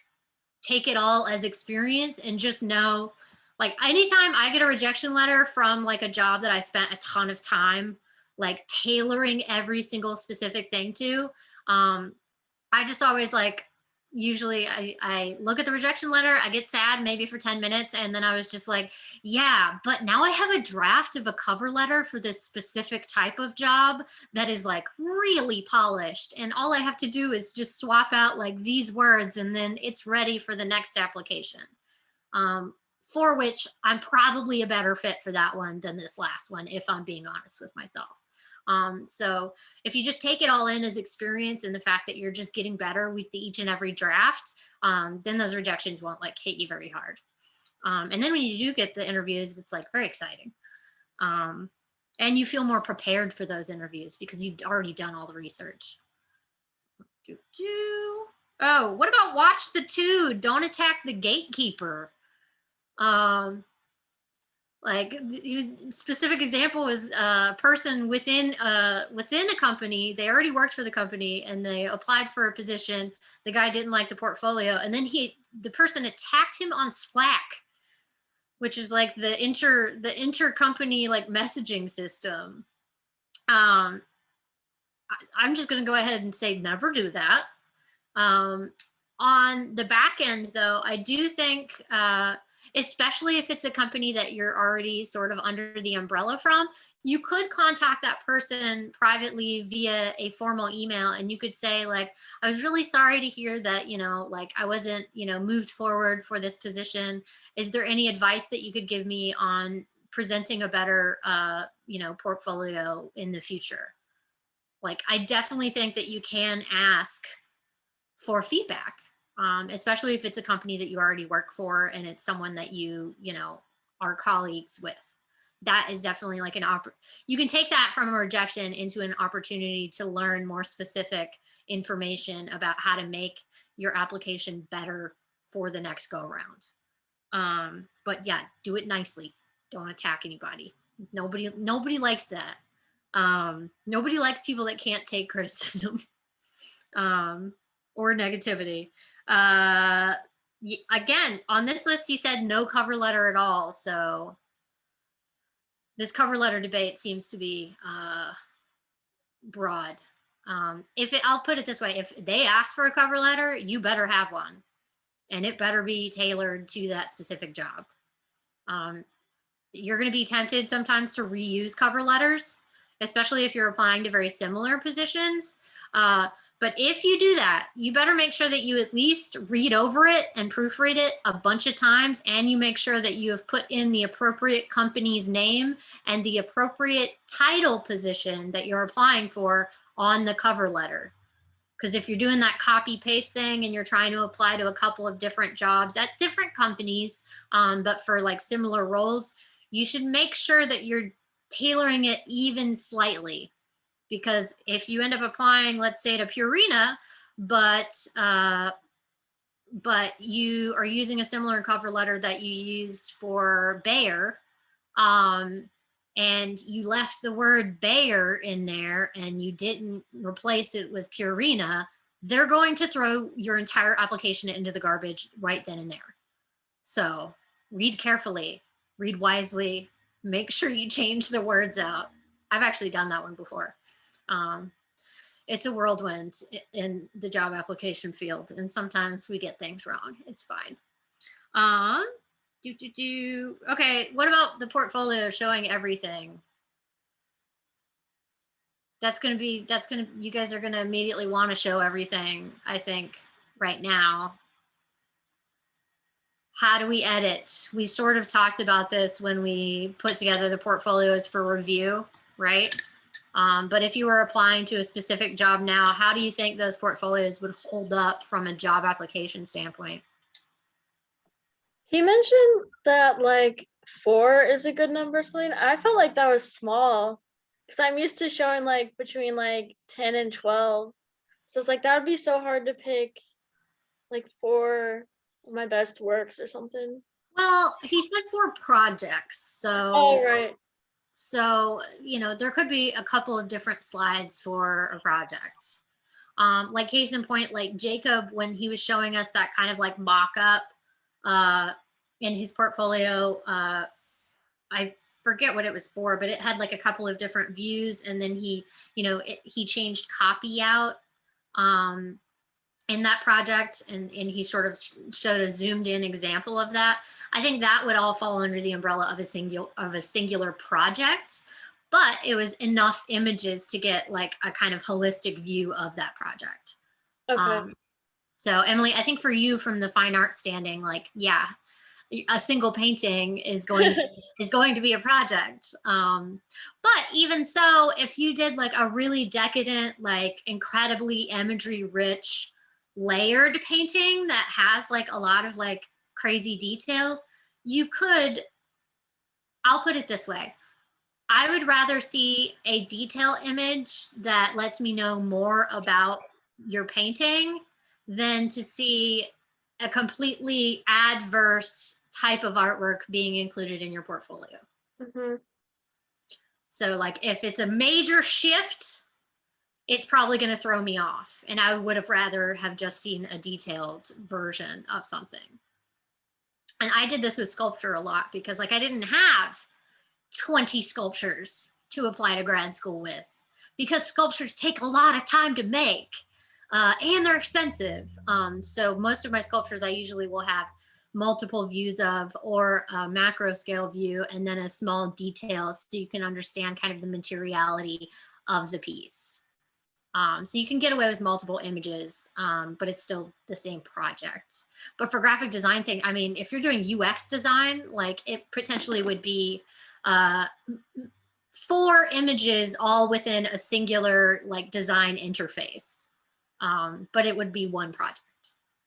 take it all as experience and just know, like anytime I get a rejection letter from like a job that I spent a ton of time like tailoring every single specific thing to, I just always like, usually I look at the rejection letter, I get sad maybe for 10 minutes. And then I was just like, yeah, but now I have a draft of a cover letter for this specific type of job that is like really polished. And all I have to do is just swap out like these words and then it's ready for the next application. For which I'm probably a better fit for that one than this last one, if I'm being honest with myself. So if you just take it all in as experience and the fact that you're just getting better with each and every draft, then those rejections won't like hit you very hard. And then when you do get the interviews, it's like very exciting. And you feel more prepared for those interviews because you've already done all the research. Oh, what about watch the two? Don't attack the gatekeeper. Like specific example was a person within a company. They already worked for the company and they applied for a position. The guy didn't like the portfolio, and then the person attacked him on Slack, which is like the intercompany like messaging system. I'm just going to go ahead and say never do that. On the back end, though, I do think, especially if it's a company that you're already sort of under the umbrella from, you could contact that person privately via a formal email, and you could say like, I was really sorry to hear that, like I wasn't, moved forward for this position. Is there any advice that you could give me on presenting a better, portfolio in the future? Like, I definitely think that you can ask for feedback, especially if it's a company that you already work for and it's someone that you are colleagues with. That is definitely like you can take that from a rejection into an opportunity to learn more specific information about how to make your application better for the next go around. But yeah, do it nicely. Don't attack anybody. Nobody likes that. Nobody likes people that can't take criticism or negativity. Again, on this list, he said no cover letter at all. So this cover letter debate seems to be broad. I'll put it this way, if they ask for a cover letter, you better have one, and it better be tailored to that specific job. You're going to be tempted sometimes to reuse cover letters, especially if you're applying to very similar positions. But if you do that, you better make sure that you at least read over it and proofread it a bunch of times, and you make sure that you have put in the appropriate company's name and the appropriate title position that you're applying for on the cover letter. Because if you're doing that copy paste thing and you're trying to apply to a couple of different jobs at different companies, but for like similar roles, you should make sure that you're tailoring it even slightly. Because if you end up applying, let's say to Purina, but you are using a similar cover letter that you used for Bayer, and you left the word Bayer in there and you didn't replace it with Purina, they're going to throw your entire application into the garbage right then and there. So read carefully, read wisely, make sure you change the words out. I've actually done that one before. It's a whirlwind in the job application field, and sometimes we get things wrong. It's fine. Okay, what about the portfolio showing everything? You guys are gonna immediately want to show everything, I think, right now. How do we edit? We sort of talked about this when we put together the portfolios for review, right? But if you were applying to a specific job now, how do you think those portfolios would hold up from a job application standpoint? He mentioned that like 4 is a good number, Celine. I felt like that was small because I'm used to showing like between like 10 and 12. So it's like that would be so hard to pick like 4 of my best works or something. Well, he said 4 projects. So Oh, right. So, there could be a couple of different slides for a project. Like case in point, like Jacob, when he was showing us that kind of like mock-up in his portfolio, I forget what it was for, but it had like a couple of different views, and then he changed copy out in that project, and he sort of showed a zoomed in example of that. I think that would all fall under the umbrella of a singular project, but it was enough images to get like a kind of holistic view of that project. Okay. So Emily, I think for you from the fine art standing, like, yeah, a single painting is going to be a project. But even so, if you did like a really decadent, like incredibly imagery rich, layered painting that has like a lot of like crazy details, you could, I'll put it this way. I would rather see a detail image that lets me know more about your painting than to see a completely adverse type of artwork being included in your portfolio. So like if it's a major shift, it's probably going to throw me off. And I would have rather have just seen a detailed version of something. And I did this with sculpture a lot because like I didn't have 20 sculptures to apply to grad school with, because sculptures take a lot of time to make and they're expensive. So most of my sculptures I usually will have multiple views of, or a macro scale view and then a small detail so you can understand kind of the materiality of the piece. So you can get away with multiple images, but it's still the same project. But for graphic design thing, I mean, if you're doing UX design, like it potentially would be 4 images all within a singular like design interface, but it would be one project.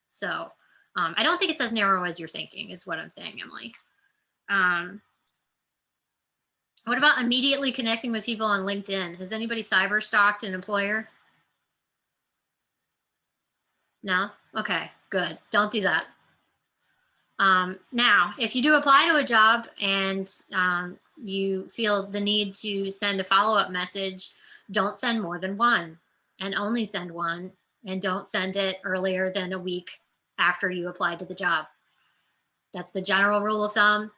So I don't think it's as narrow as you're thinking is what I'm saying, Emily. What about immediately connecting with people on LinkedIn? Has anybody cyber stalked an employer? No? Okay, good. Don't do that. Now, if you do apply to a job and you feel the need to send a follow-up message, don't send more than one, and only send one, and don't send it earlier than a week after you applied to the job. That's the general rule of thumb.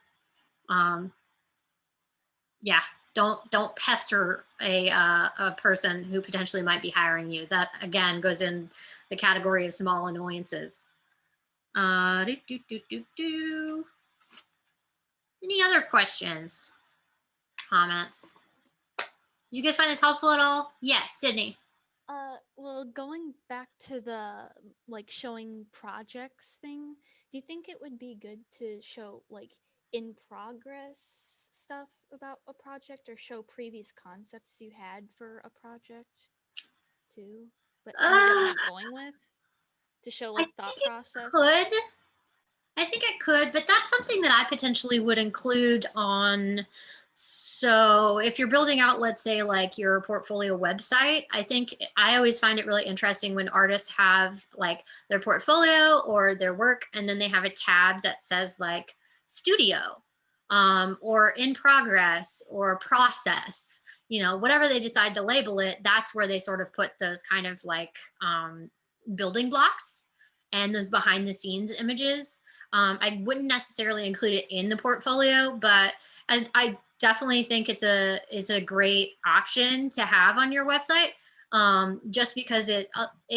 Yeah, don't pester a person who potentially might be hiring you. That again goes in the category of small annoyances. Any other questions, comments? Did you guys find this helpful at all? Yes, Sydney. Well, going back to the like showing projects thing, do you think it would be good to show like in progress stuff about a project, or show previous concepts you had for a project too? But you get what I'm going with? To show like thought process? I think it could, but that's something that I potentially would include on. So if you're building out, let's say like your portfolio website, I think I always find it really interesting when artists have like their portfolio or their work, and then they have a tab that says like studio, or in progress, or process, you know, whatever they decide to label it, that's where they sort of put those kind of like building blocks and those behind the scenes images. I wouldn't necessarily include it in the portfolio, but I definitely think it's a great option to have on your website, just because it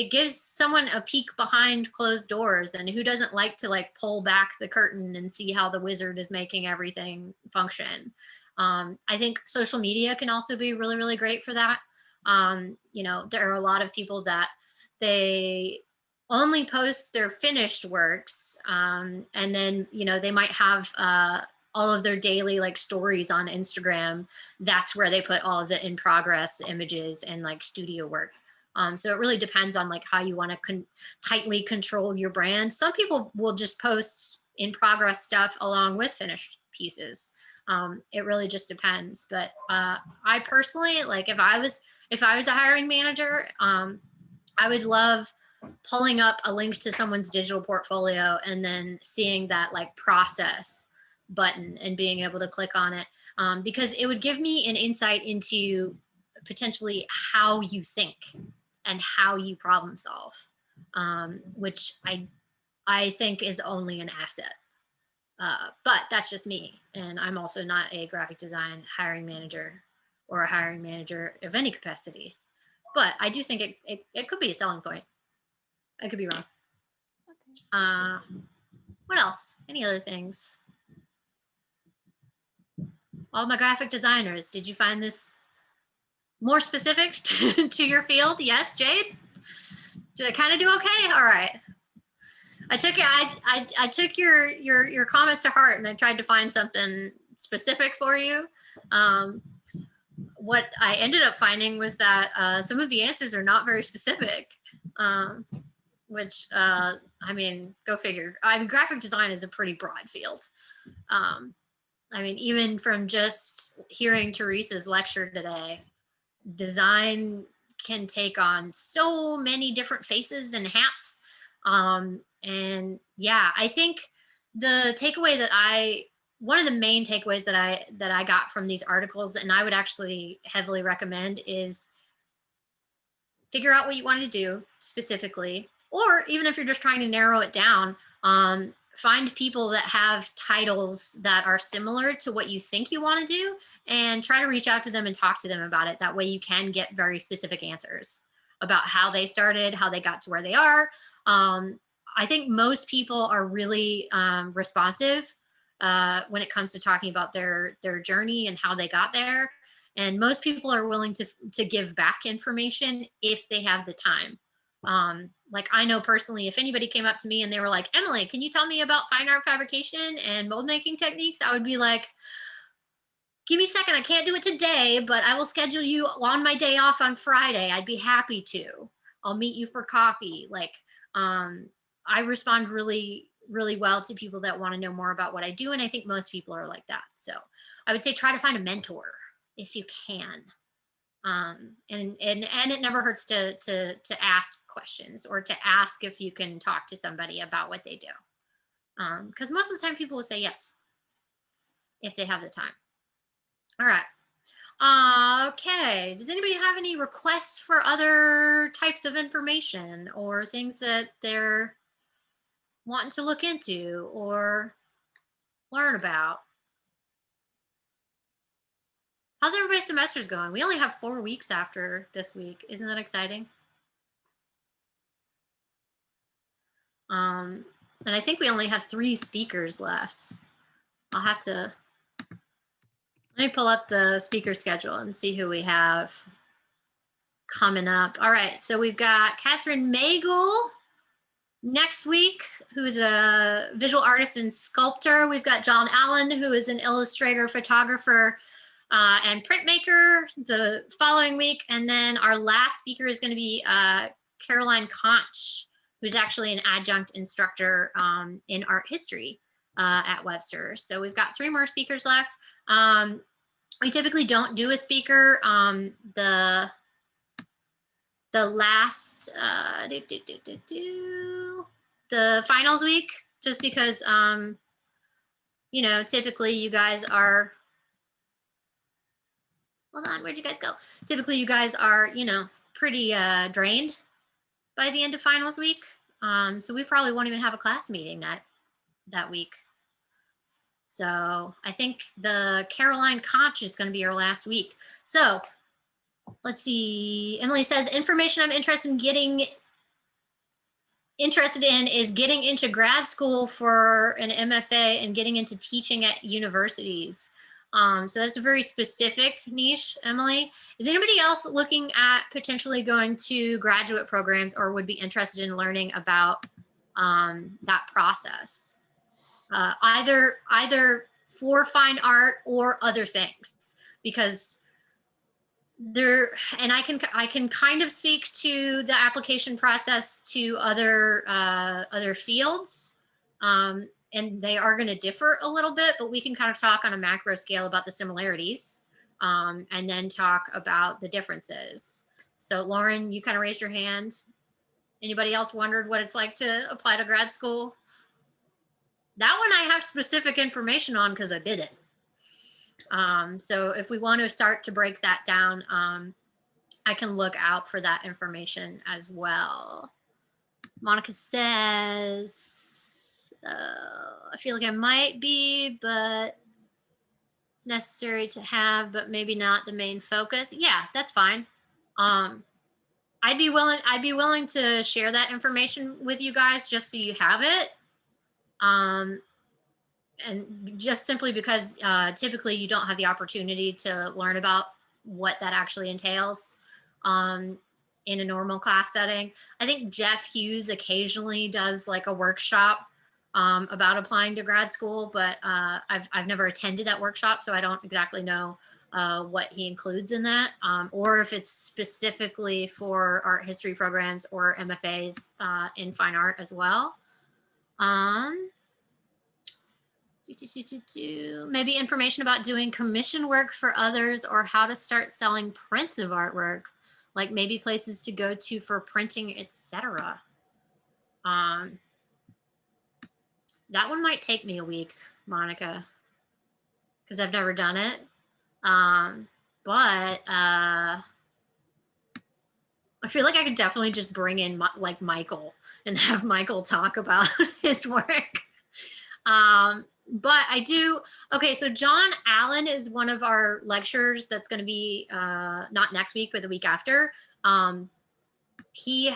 gives someone a peek behind closed doors, and who doesn't like to like pull back the curtain and see how the wizard is making everything function. I think social media can also be really, really great for that. You know, there are a lot of people that they only post their finished works, and then, you know, they might have all of their daily like stories on Instagram. That's where they put all of the in progress images and like studio work. So it really depends on like how you want to tightly control your brand. Some people will just post in progress stuff along with finished pieces. It really just depends. But I personally, like if I was a hiring manager, I would love pulling up a link to someone's digital portfolio and then seeing that like process button and being able to click on it, because it would give me an insight into potentially how you think and how you problem solve, which I think is only an asset. But that's just me, and I'm also not a graphic design hiring manager or a hiring manager of any capacity. But I do think it could be a selling point. I could be wrong. Okay. What else? Any other things? All my graphic designers, did you find this more specific to your field? Yes, Jade? Did I kind of do okay? All right. I took your comments to heart, and I tried to find something specific for you. What I ended up finding was that some of the answers are not very specific, which I mean, go figure. I mean, graphic design is a pretty broad field. I mean, even from just hearing Teresa's lecture today, design can take on so many different faces and hats. And yeah, I think the takeaway that one of the main takeaways that I got from these articles, and I would actually heavily recommend, is figure out what you want to do specifically, or even if you're just trying to narrow it down, find people that have titles that are similar to what you think you want to do, and try to reach out to them and talk to them about it. That way you can get very specific answers about how they started, how they got to where they are. I think most people are really responsive when it comes to talking about their journey and how they got there. And most people are willing to give back information if they have the time. Like I know personally, if anybody came up to me and they were like, Emily, can you tell me about fine art fabrication and mold making techniques? I would be like, give me a second. I can't do it today, but I will schedule you on my day off on Friday. I'd be happy to. I'll meet you for coffee. Like, I respond really, really well to people that want to know more about what I do. And I think most people are like that. So I would say try to find a mentor if you can. And it never hurts to ask questions, or to ask if you can talk to somebody about what they do. Because most of the time people will say yes if they have the time. All right. Okay. Does anybody have any requests for other types of information or things that they're wanting to look into or learn about? How's everybody's semesters going? We only have 4 weeks after this week. Isn't that exciting? And I think we only have 3 speakers left. I'll have to, let me pull up the speaker schedule and see who we have coming up. All right, so we've got Catherine Magel next week, who's a visual artist and sculptor. We've got John Allen, who is an illustrator, photographer, and printmaker the following week. And then our last speaker is going to be Caroline Conch, who's actually an adjunct instructor in art history at Webster. So we've got 3 more speakers left. We typically don't do a speaker the last the finals week, just because you know, typically you guys are, hold on, where'd you guys go? Typically you guys are, you know, pretty drained by the end of finals week. So we probably won't even have a class meeting that week. So I think the Caroline Conch is going to be our last week. So let's see. Emily says, information I'm interested in is getting into grad school for an MFA and getting into teaching at universities. So that's a very specific niche, Emily. Is anybody else looking at potentially going to graduate programs or would be interested in learning about that process? Either for fine art or other things, because there, and I can kind of speak to the application process to other fields. And they are going to differ a little bit, but we can kind of talk on a macro scale about the similarities, and then talk about the differences. So Lauren, you kind of raised your hand. Anybody else wondered what it's like to apply to grad school? That one I have specific information on because I did it. So if we want to start to break that down, I can look out for that information as well. Monica says, I feel like I might be, but it's necessary to have, but maybe not the main focus. Yeah, that's fine. I'd be willing to share that information with you guys just so you have it. And just simply because typically you don't have the opportunity to learn about what that actually entails. in a normal class setting. I think Jeff Hughes occasionally does like a workshop about applying to grad school, but I've never attended that workshop, so I don't exactly know what he includes in that, or if it's specifically for art history programs or MFAs in fine art as well. Maybe information about doing commission work for others or how to start selling prints of artwork, like maybe places to go to for printing, etc. That one might take me a week, Monica, because I've never done it. But I feel like I could definitely just bring in like Michael and have Michael talk about his work. But I do, okay, so John Allen is one of our lecturers that's going to be not next week, but the week after. He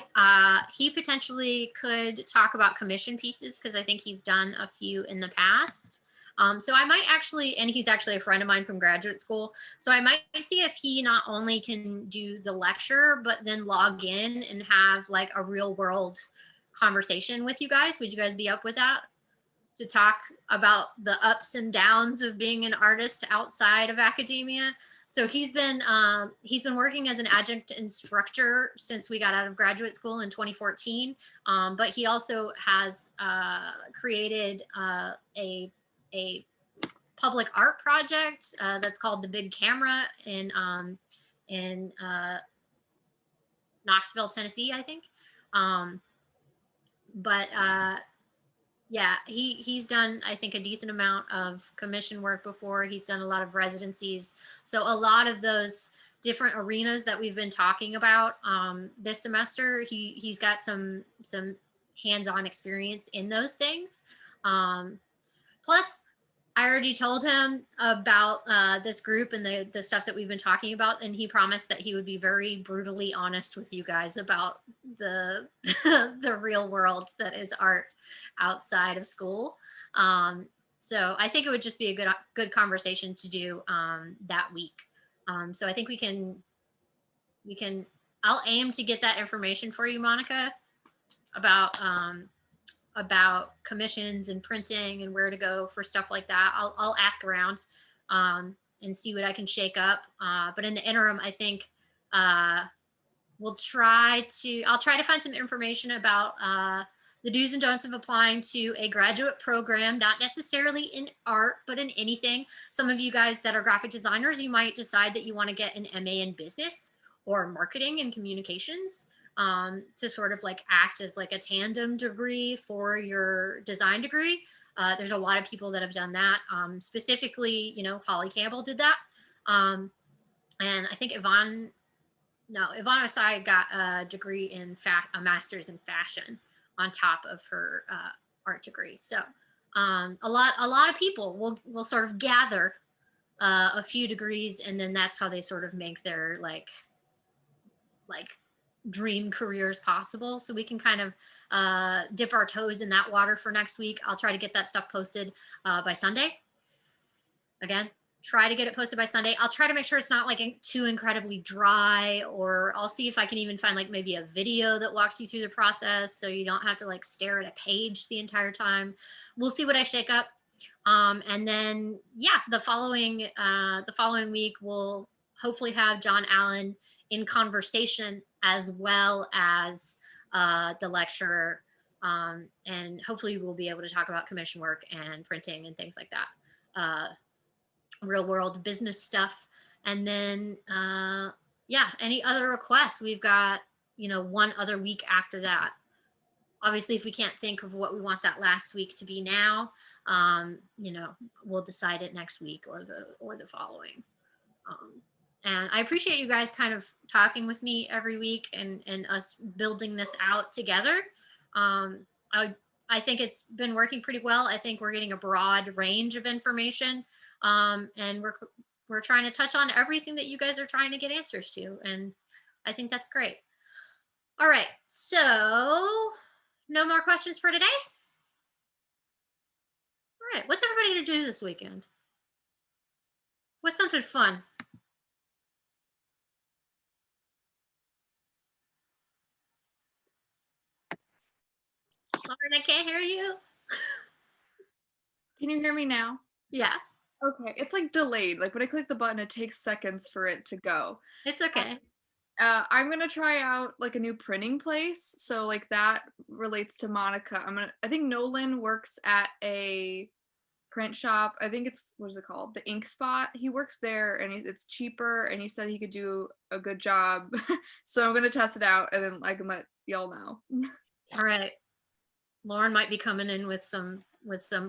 potentially could talk about commission pieces because I think he's done a few in the past. So I might actually, and he's actually a friend of mine from graduate school. So I might see if he not only can do the lecture, but then log in and have like a real world conversation with you guys. Would you guys be up with that? To talk about the ups and downs of being an artist outside of academia. So he's been working as an adjunct instructor since we got out of graduate school in 2014. But he also has created a public art project that's called the Big Camera in Knoxville, Tennessee, I think. Yeah, he's done, I think, a decent amount of commission work before. He's done a lot of residencies. So a lot of those different arenas that we've been talking about this semester, he's got some hands-on experience in those things. Plus, I already told him about this group and the stuff that we've been talking about, and he promised that he would be very brutally honest with you guys about the the real world that is art outside of school. So I think it would just be a good conversation to do that week. So I think we can. I'll aim to get that information for you, Monica, about commissions and printing and where to go for stuff like that. I'll ask around and see what I can shake up. But in the interim, I think I'll try to find some information about the do's and don'ts of applying to a graduate program, not necessarily in art, but in anything. Some of you guys that are graphic designers, you might decide that you want to get an MA in business or marketing and communications. To sort of like act as like a tandem degree for your design degree. There's a lot of people that have done that. Specifically, Holly Campbell did that. And I think Yvonne Asai got a degree in a master's in fashion on top of her art degree. So a lot of people will sort of gather a few degrees, and then that's how they sort of make their like dream careers possible. So we can kind of dip our toes in that water for next week. I'll try to get that stuff posted by Sunday. Again, try to get it posted by Sunday. I'll try to make sure it's not like too incredibly dry, or I'll see if I can even find like maybe a video that walks you through the process so you don't have to like stare at a page the entire time. We'll see what I shake up. And then, yeah, the following week, we'll hopefully have John Allen in conversation as well as the lecturer. And hopefully we'll be able to talk about commission work and printing and things like that. Real world business stuff. And then, yeah, any other requests? We've got, one other week after that. Obviously, if we can't think of what we want that last week to be now, we'll decide it next week or the following. And I appreciate you guys kind of talking with me every week and us building this out together. I think it's been working pretty well. I think we're getting a broad range of information, and we're trying to touch on everything that you guys are trying to get answers to, and I think that's great. All right, so no more questions for today? All right, what's everybody gonna do this weekend? What's something fun? Lauren, I can't hear you. Can you hear me now? Yeah, Okay, it's like delayed. Like when I click the button, it takes seconds for it to go. it's okay. I'm gonna try out like a new printing place. So like that relates to Monica. I think Nolan works at a print shop. I think it's, what is it called? The Ink Spot. He works there and it's cheaper and he said he could do a good job. So I'm gonna test it out and then I can let y'all know. All right. Lauren might be coming in with some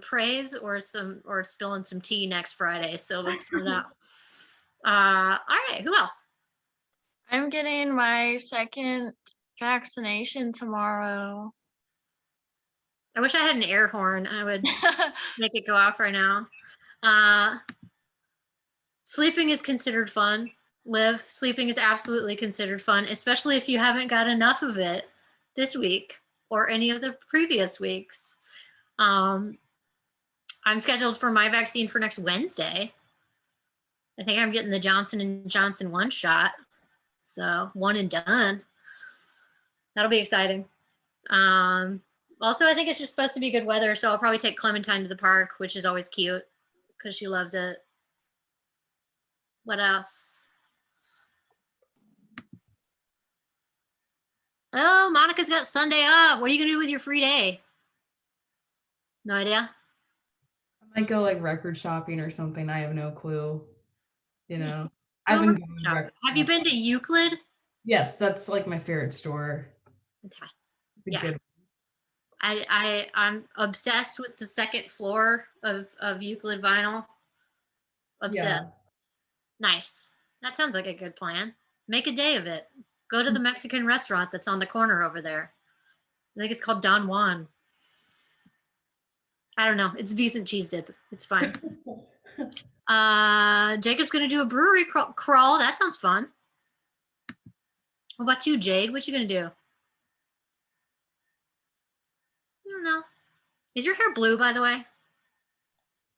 praise or spilling some tea next Friday. So let's find out. All right, who else? I'm getting my second vaccination tomorrow. I wish I had an air horn. I would make it go off right now. Sleeping is considered fun. Liv, sleeping is absolutely considered fun, especially if you haven't got enough of it this week or any of the previous weeks. I'm scheduled for my vaccine for next Wednesday. I think I'm getting the Johnson & Johnson 1 shot. So 1 and done. That'll be exciting. Also, I think it's just supposed to be good weather, so I'll probably take Clementine to the park, which is always cute because she loves it. What else? Oh, Monica's got Sunday off. What are you gonna do with your free day? No idea. I might go like record shopping or something. I have no clue. You know, Go I've been record going to shop. record Have you shop. been to Euclid? Yes, that's like my favorite store. Okay. It's a Yeah. good- I'm obsessed with the second floor of Euclid Vinyl. Obsessed. Yeah. Nice. That sounds like a good plan. Make a day of it. Go to the Mexican restaurant that's on the corner over there. I think it's called Don Juan. I don't know. It's decent cheese dip. It's fine. Jacob's gonna do a brewery crawl. That sounds fun. What about you, Jade? What you gonna do? I don't know. Is your hair blue, by the way?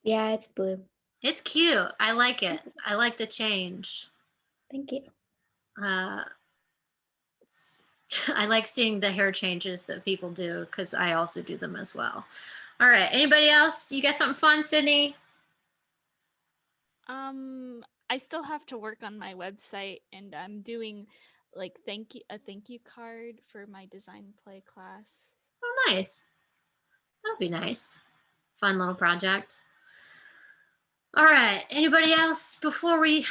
Yeah, it's blue. It's cute. I like it. I like the change. Thank you. I like seeing the hair changes that people do because I also do them as well. All right. Anybody else? You got something fun, Sydney? I still have to work on my website, and I'm doing like a thank you card for my design play class. Oh, nice. That'll be nice. Fun little project. All right. Anybody else before we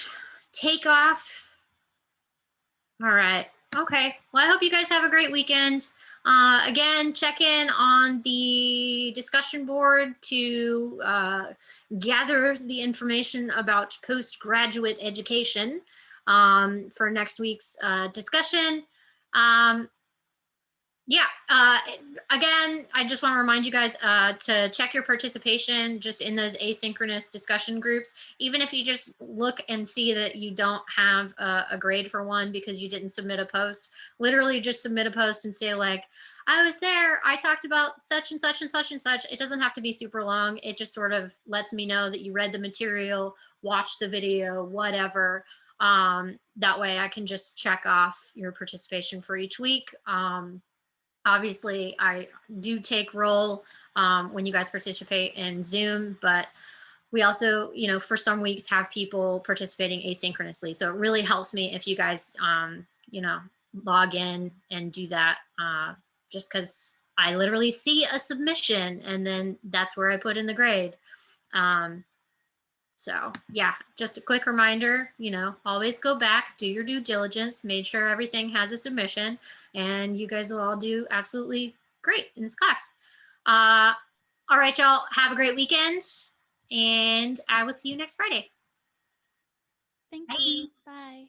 take off? All right. Okay. Well, I hope you guys have a great weekend. Again, check in on the discussion board to gather the information about postgraduate education for next week's discussion. Yeah, again, I just want to remind you guys to check your participation just in those asynchronous discussion groups. Even if you just look and see that you don't have a grade for one because you didn't submit a post, literally just submit a post and say like, I was there, I talked about such and such and such and such. It doesn't have to be super long. It just sort of lets me know that you read the material, watched the video, whatever. That way I can just check off your participation for each week. Obviously, I do take roll when you guys participate in Zoom, but we also, you know, for some weeks have people participating asynchronously. So it really helps me if you guys, you know, log in and do that just because I literally see a submission and then that's where I put in the grade. So yeah, just a quick reminder, you know, always go back, do your due diligence, make sure everything has a submission, and you guys will all do absolutely great in this class. All right, y'all, have a great weekend, and I will see you next Friday. Thank Bye. you. Bye.